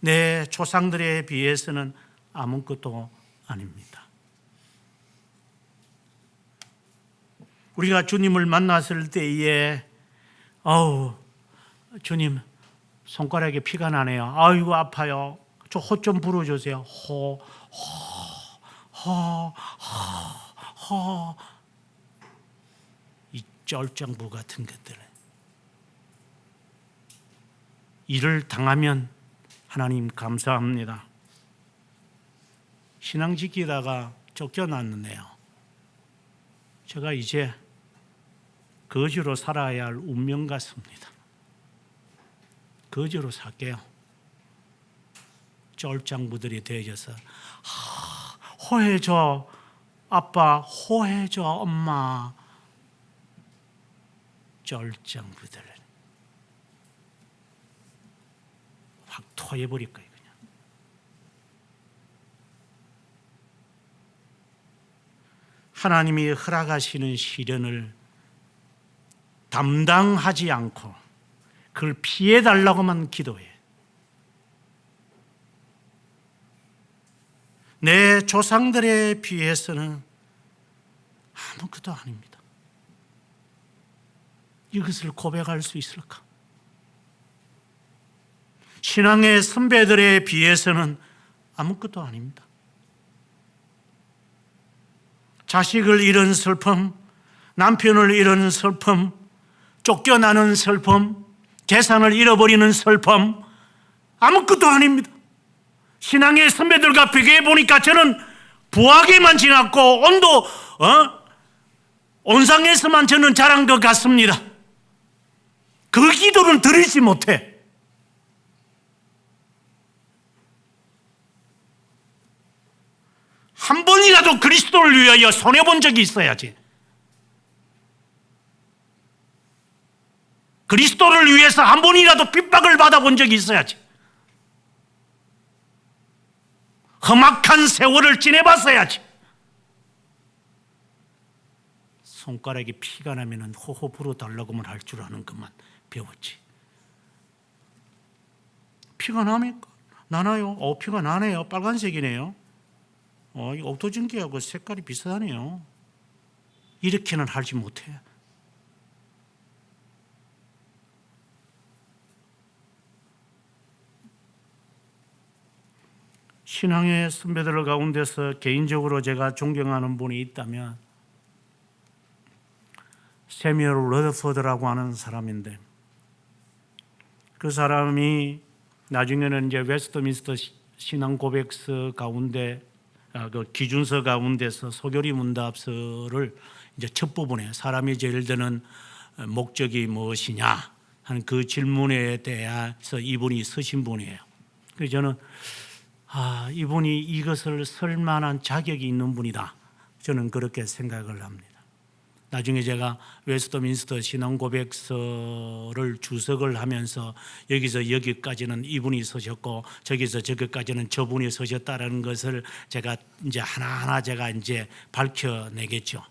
내 조상들에 비해서는 아무것도 아닙니다. 우리가 주님을 만났을 때에 주님 손가락에 피가 나네요. 아이고 아파요. 저 호 좀 불어주세요. 호. 이 쩔짱부 같은 것들. 이를 당하면 하나님 감사합니다. 신앙 지키다가 쫓겨났는데요. 제가 이제 거지로 살아야 할 운명 같습니다. 거지로 살게요. 쫄짱부들이 되어져서 호해줘 아빠, 호해줘 엄마. 쫄짱부들 확 토해버릴 거예요. 그냥 하나님이 허락하시는 시련을 담당하지 않고 그걸 피해달라고만 기도해. 내 조상들에 비해서는 아무것도 아닙니다. 이것을 고백할 수 있을까? 신앙의 선배들에 비해서는 아무것도 아닙니다. 자식을 잃은 슬픔, 남편을 잃은 슬픔, 쫓겨나는 슬픔, 재산을 잃어버리는 슬픔, 아무것도 아닙니다. 신앙의 선배들과 비교해 보니까 저는 부하게만 지났고 온상에서만 저는 자란 것 같습니다. 그 기도는 드리지 못해. 한 번이라도 그리스도를 위하여 손해본 적이 있어야지. 그리스도를 위해서 한 번이라도 핍박을 받아본 적이 있어야지. 험악한 세월을 지내봤어야지. 손가락에 피가 나면 호호 불어달라고만 할 줄 아는 것만 배웠지. 피가 납니까? 나나요? 피가 나네요. 빨간색이네요. 이 옥토진기하고 색깔이 비슷하네요. 이렇게는 하지 못해. 신앙의 선배들 가운데서 개인적으로 제가 존경하는 분이 있다면 세뮤얼 러더포드라고 하는 사람인데, 그 사람이 나중에는 이제 웨스트민스터 신앙 고백서 가운데 그 기준서 가운데서 소교리 문답서를 이제 첫 부분에 사람이 제일 드는 목적이 무엇이냐 하는 그 질문에 대해서 이분이 쓰신 분이에요. 그래서 저는 이분이 이것을 쓸 만한 자격이 있는 분이다. 저는 그렇게 생각을 합니다. 나중에 제가 웨스트민스터 신앙 고백서를 주석을 하면서 여기서 여기까지는 이분이 쓰셨고 저기서 저기까지는 저분이 쓰셨다는 것을 제가 이제 하나하나 제가 이제 밝혀내겠죠.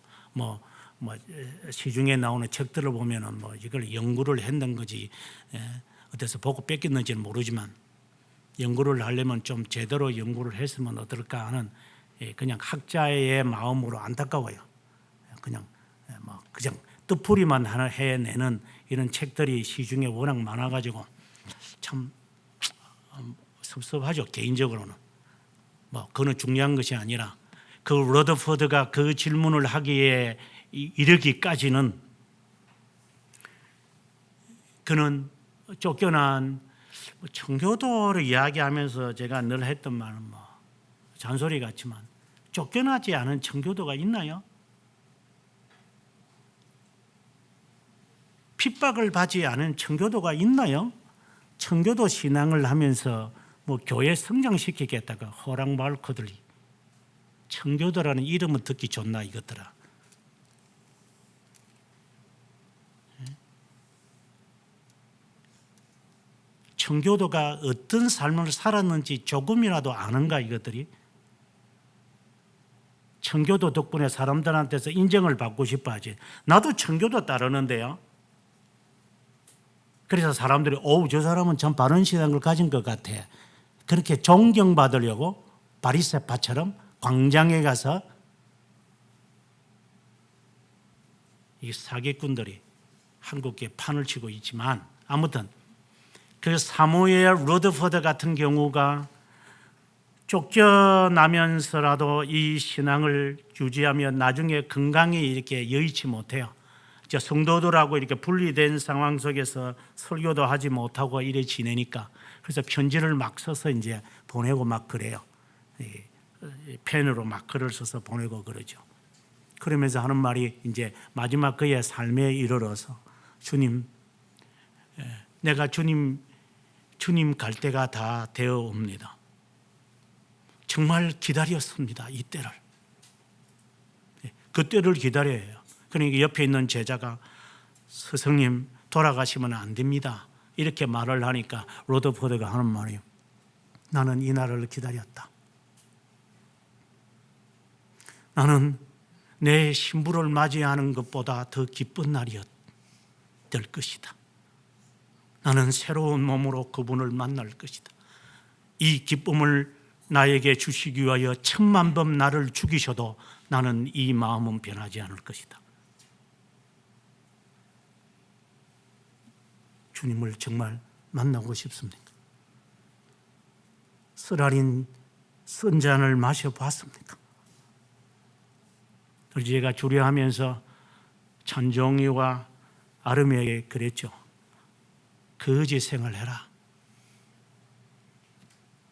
시중에 나오는 책들을 보면은 이걸 연구를 했는 거지 어디서 보고 뺏겼는지는 모르지만 연구를 하려면 좀 제대로 연구를 했으면 어떨까 하는 그냥 학자의 마음으로 안타까워요. 그냥 뜻풀이만 하나 해내는 이런 책들이 시중에 워낙 많아가지고 참 섭섭하죠. 개인적으로는 그거는 중요한 것이 아니라 그 러더포드가 그 질문을 하기에 이르기까지는 그는 쫓겨난 청교도를 이야기하면서 제가 늘 했던 말은 잔소리 같지만 쫓겨나지 않은 청교도가 있나요? 핍박을 받지 않은 청교도가 있나요? 청교도 신앙을 하면서 교회 성장시키겠다가 호랑말코들이 청교도라는 이름은 듣기 좋나 이것들아. 청교도가 어떤 삶을 살았는지 조금이라도 아는가 이것들이? 청교도 덕분에 사람들한테서 인정을 받고 싶어 하지. 나도 청교도 따르는데요. 그래서 사람들이 저 사람은 참 바른 신앙을 가진 것 같아. 그렇게 존경받으려고 바리새파처럼 광장에 가서 이 사기꾼들이 한국에 판을 치고 있지만, 아무튼 그 사무엘 러더퍼드 같은 경우가 쫓겨나면서라도 이 신앙을 유지하며 나중에 건강히 이렇게 여의치 못해요. 성도들하고 이렇게 분리된 상황 속에서 설교도 하지 못하고 이래 지내니까, 그래서 편지를 막 써서 이제 보내고 막 그래요. 펜으로 막 글을 써서 보내고 그러죠. 그러면서 하는 말이 이제 마지막 그의 삶에 이르러서, 주님, 내가 주님 갈 때가 다 되어 옵니다. 정말 기다렸습니다. 이 때를. 그 때를 기다려야 해요. 그러니까 옆에 있는 제자가, 스승님 돌아가시면 안 됩니다, 이렇게 말을 하니까 러더퍼드가 하는 말이에요. 나는 이 날을 기다렸다. 나는 내 신부를 맞이하는 것보다 더 기쁜 날이 될 것이다. 나는 새로운 몸으로 그분을 만날 것이다. 이 기쁨을 나에게 주시기 위하여 10,000번 나를 죽이셔도 나는 이 마음은 변하지 않을 것이다. 주님을 정말 만나고 싶습니까? 쓰라린 쓴 잔을 마셔봤습니까? 제가 주례하면서 찬종이와 아름이에게 그랬죠. 거지 생활해라.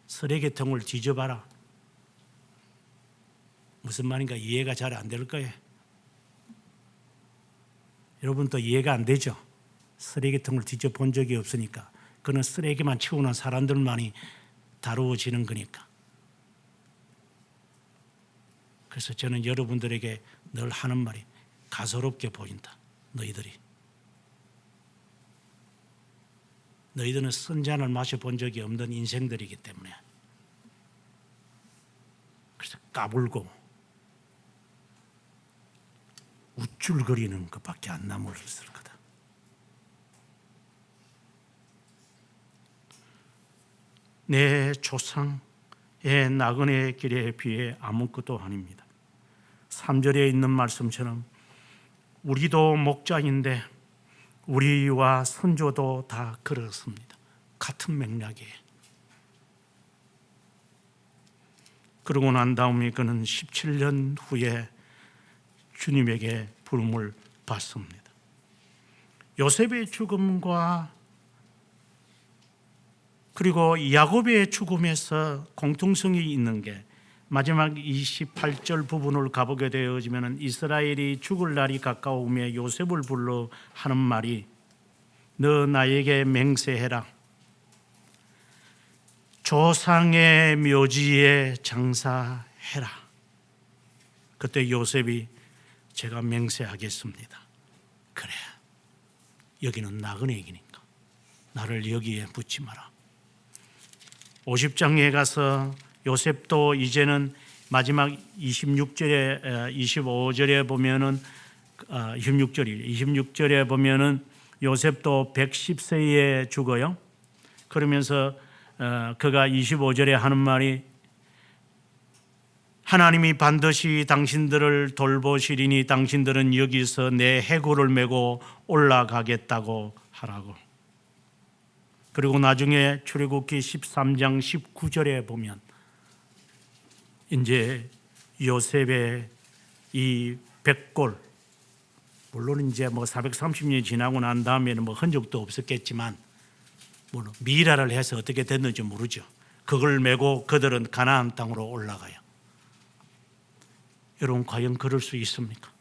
쓰레기통을 뒤져봐라. 무슨 말인가 이해가 잘 안 될 거예요. 여러분도 이해가 안 되죠? 쓰레기통을 뒤져본 적이 없으니까. 그는 쓰레기만 치우는 사람들만이 다루어지는 거니까. 그래서 저는 여러분들에게 늘 하는 말이, 가소롭게 보인다. 너희들은 쓴 잔을 마셔본 적이 없는 인생들이기 때문에. 그래서 까불고 우쭐거리는 것밖에 안 남을 거다. 내 조상의 나그네 길에 비해 아무것도 아닙니다. 3절에 있는 말씀처럼 우리도 목자인데 우리와 선조도 다 그렇습니다. 같은 맥락이에요. 그러고 난 다음에 그는 17년 후에 주님에게 부름을 받습니다. 요셉의 죽음과 그리고 야곱의 죽음에서 공통성이 있는 게, 마지막 28절 부분을 가보게 되어지면 이스라엘이 죽을 날이 가까우며 요셉을 불러 하는 말이, 너 나에게 맹세해라. 조상의 묘지에 장사해라. 그때 요셉이, 제가 맹세하겠습니다. 그래, 여기는 나그네 길이니까 나를 여기에 붙지 마라. 50장에 가서 요셉도 이제는 마지막 25절에 보면은 26절에 보면은 요셉도 110세에 죽어요. 그러면서 그가 25절에 하는 말이, 하나님이 반드시 당신들을 돌보시리니 당신들은 여기서 내 해골을 메고 올라가겠다고 하라고. 그리고 나중에 출애굽기 13장 19절에 보면 이제 요셉의 이 백골, 물론 이제 430년이 지나고 난 다음에는 흔적도 없었겠지만 미라를 해서 어떻게 됐는지 모르죠. 그걸 메고 그들은 가나안 땅으로 올라가요. 여러분, 과연 그럴 수 있습니까?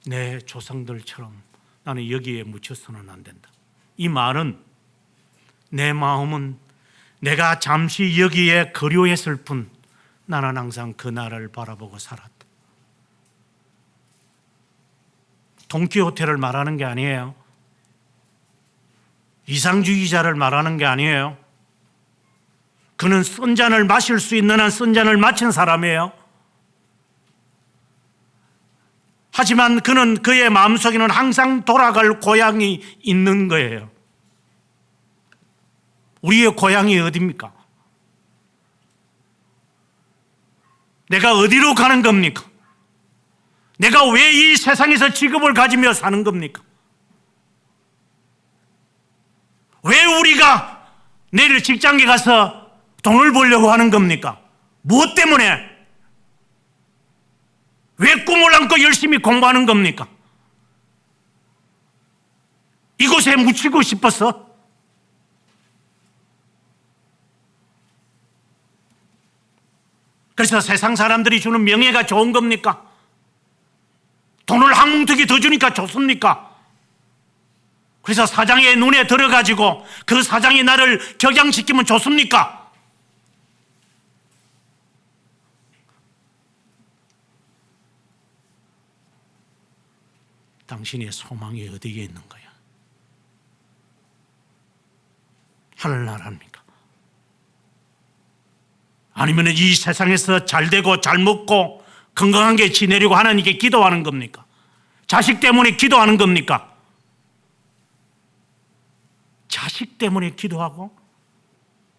내 조상들처럼 나는 여기에 묻혀서는 안 된다. 이 말은, 내 마음은 내가 잠시 여기에 거류했을 뿐 나는 항상 그날을 바라보고 살았다. 돈키호테를 말하는 게 아니에요. 이상주의자를 말하는 게 아니에요. 그는 쓴 잔을 마실 수 있는 한 쓴 잔을 마친 사람이에요. 하지만 그는 그의 마음속에는 항상 돌아갈 고향이 있는 거예요. 우리의 고향이 어디입니까? 내가 어디로 가는 겁니까? 내가 왜 이 세상에서 직업을 가지며 사는 겁니까? 왜 우리가 내일 직장에 가서 돈을 벌려고 하는 겁니까? 무엇 때문에? 왜 꿈을 안고 열심히 공부하는 겁니까? 이곳에 묻히고 싶어서? 그래서 세상 사람들이 주는 명예가 좋은 겁니까? 돈을 한 뭉텅이 더 주니까 좋습니까? 그래서 사장의 눈에 들어가지고 그 사장이 나를 격양시키면 좋습니까? 당신의 소망이 어디에 있는 거야? 하늘나라입니까? 아니면 이 세상에서 잘 되고 잘 먹고 건강하게 지내려고 하나님께 기도하는 겁니까? 자식 때문에 기도하는 겁니까? 자식 때문에 기도하고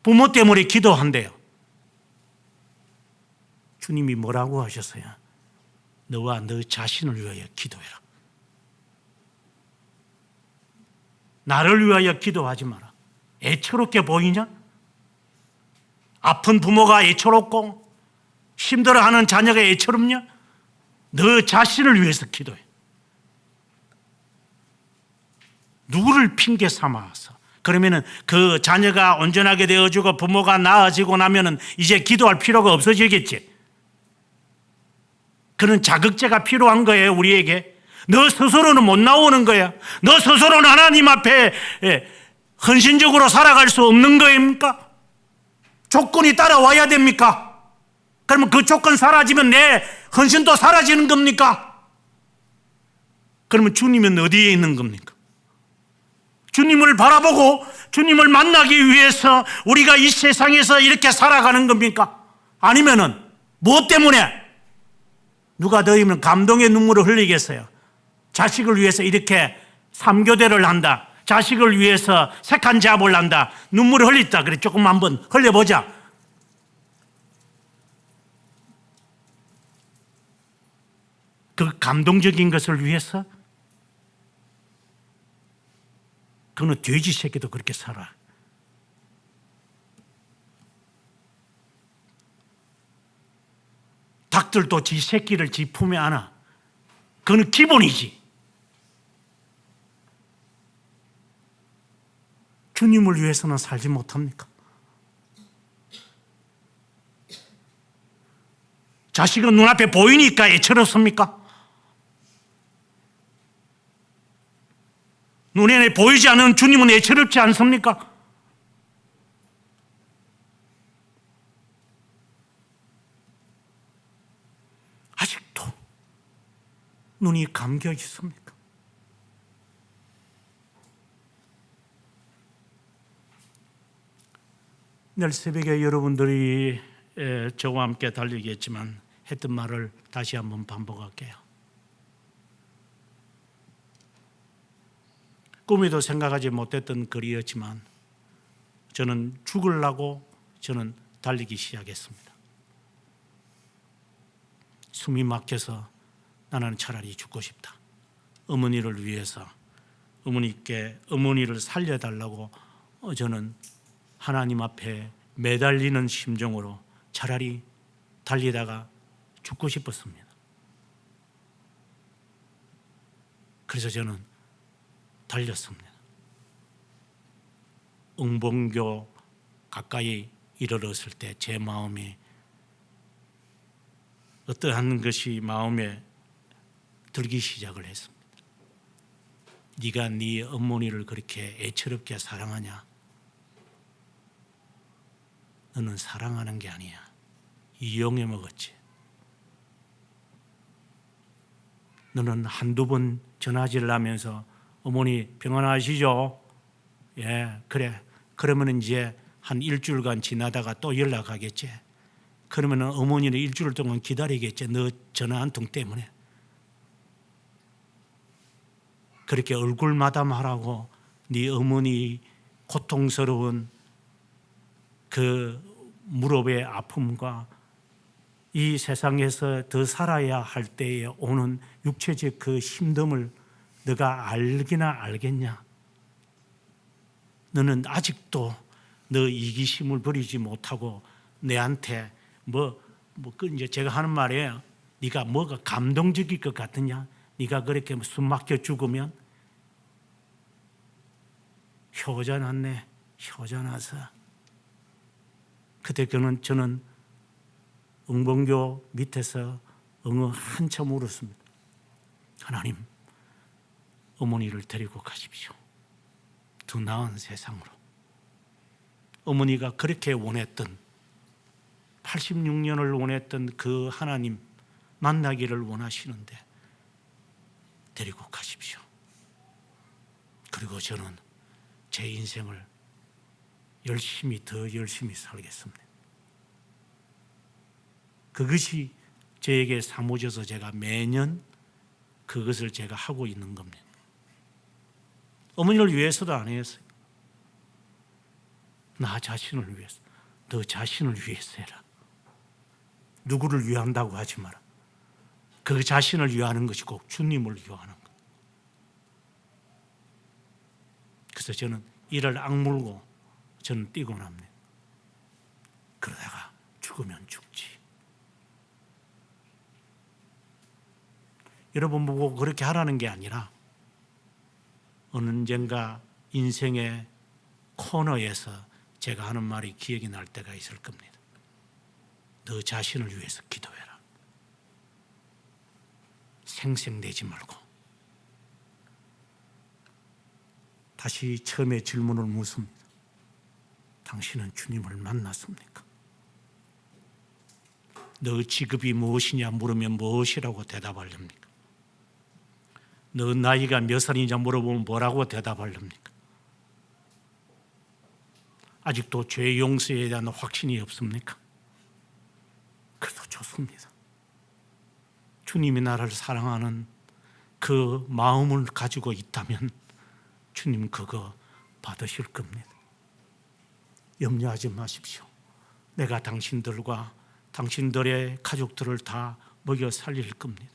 부모 때문에 기도한대요. 주님이 뭐라고 하셨어요? 너와 너 자신을 위하여 기도해라. 나를 위하여 기도하지 마라. 애처롭게 보이냐? 아픈 부모가 애처롭고 힘들어하는 자녀가 애처롭냐? 너 자신을 위해서 기도해. 누구를 핑계 삼아서 그러면은 그 자녀가 온전하게 되어지고 부모가 나아지고 나면은 이제 기도할 필요가 없어지겠지. 그런 자극제가 필요한 거예요, 우리에게. 너 스스로는 못 나오는 거야. 너 스스로는 하나님 앞에 헌신적으로 살아갈 수 없는 거입니까? 조건이 따라와야 됩니까? 그러면 그 조건 사라지면 내 헌신도 사라지는 겁니까? 그러면 주님은 어디에 있는 겁니까? 주님을 바라보고 주님을 만나기 위해서 우리가 이 세상에서 이렇게 살아가는 겁니까? 아니면은 무엇 때문에? 누가 너희는 감동의 눈물을 흘리겠어요? 자식을 위해서 이렇게 3교대를 한다. 자식을 위해서 색한 잡을 한다. 눈물을 흘렸다. 그래 조금 한번 흘려보자. 그 감동적인 것을 위해서 그는 돼지 새끼도 그렇게 살아. 닭들도 지 새끼를 지 품에 안아. 그건 기본이지. 주님을 위해서는 살지 못합니까? 자식은 눈앞에 보이니까 애처롭습니까? 눈에 보이지 않는 주님은 애처롭지 않습니까? 아직도 눈이 감겨 있습니까? 내일 새벽에 여러분들이 저와 함께 달리겠지만 했던 말을 다시 한번 반복할게요. 꿈에도 생각하지 못했던 거리였지만 저는 죽으려고 저는 달리기 시작했습니다. 숨이 막혀서 나는 차라리 죽고 싶다. 어머니를 위해서 어머니를 살려달라고 저는 하나님 앞에 매달리는 심정으로 차라리 달리다가 죽고 싶었습니다. 그래서 저는 달렸습니다. 응봉교 가까이 이르렀을 때 제 마음이 어떠한 것이 마음에 들기 시작을 했습니다. 네가 네 어머니를 그렇게 애처롭게 사랑하냐? 너는 사랑하는 게 아니야. 이용해 먹었지. 너는 한두 번 전화질을 하면서 어머니 평안하시죠? 예, 그래. 그러면 이제 한 일주일간 지나다가 또 연락하겠지. 그러면 어머니는 일주일 동안 기다리겠지. 너 전화 한 통 때문에. 그렇게 얼굴 마담하라고 네 어머니 고통스러운 그 무릎의 아픔과 이 세상에서 더 살아야 할 때에 오는 육체적 그 힘듦을 너가 알기나 알겠냐? 너는 아직도 너 이기심을 버리지 못하고 내한테 이제 제가 하는 말이에요. 네가 뭐가 감동적일 것 같으냐? 네가 그렇게 숨 막혀 죽으면 효자 났네. 효자 나서. 그때 저는 응봉교 밑에서 한참 울었습니다. 하나님, 어머니를 데리고 가십시오. 더 나은 세상으로. 어머니가 그렇게 원했던 86년을 원했던 그 하나님 만나기를 원하시는데 데리고 가십시오. 그리고 저는 제 인생을 더 열심히 살겠습니다. 그것이 저에게 사모져서 제가 매년 그것을 제가 하고 있는 겁니다. 어머니를 위해서도 안 했어요. 나 자신을 위해서. 너 자신을 위해서 해라. 누구를 위한다고 하지 마라. 그 자신을 위하는 것이 꼭 주님을 위하는 것. 그래서 저는 이를 악물고 저는 뛰고 납니다. 그러다가 죽으면 죽지. 여러분 보고 그렇게 하라는 게 아니라 언젠가 인생의 코너에서 제가 하는 말이 기억이 날 때가 있을 겁니다. 너 자신을 위해서 기도해라. 생색내지 말고. 다시 처음에 질문을 묻습니다. 당신은 주님을 만났습니까? 너 직업이 무엇이냐 물으면 무엇이라고 대답하렵니까? 너 나이가 몇 살이냐 물어보면 뭐라고 대답하렵니까? 아직도 죄 용서에 대한 확신이 없습니까? 그래도 좋습니다. 주님이 나를 사랑하는 그 마음을 가지고 있다면 주님 그거 받으실 겁니다. 염려하지 마십시오. 내가 당신들과 당신들의 가족들을 다 먹여 살릴 겁니다.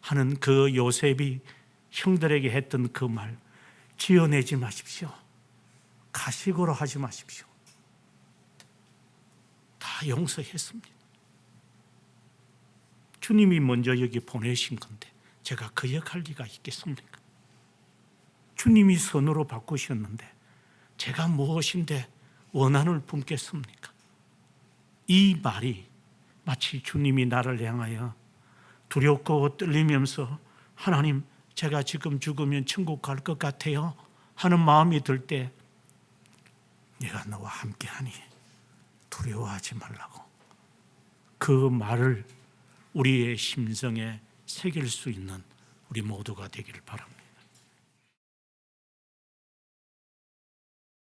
하는 그 요셉이 형들에게 했던 그 말 지어내지 마십시오. 가식으로 하지 마십시오. 다 용서했습니다. 주님이 먼저 여기 보내신 건데 제가 그 역할리가 있겠습니까? 주님이 선으로 바꾸셨는데 제가 무엇인데 원한을 품겠습니까? 이 말이 마치 주님이 나를 향하여 두렵고 떨리면서 하나님 제가 지금 죽으면 천국 갈 것 같아요 하는 마음이 들 때 내가 너와 함께하니 두려워하지 말라고 그 말을 우리의 심성에 새길 수 있는 우리 모두가 되기를 바랍니다.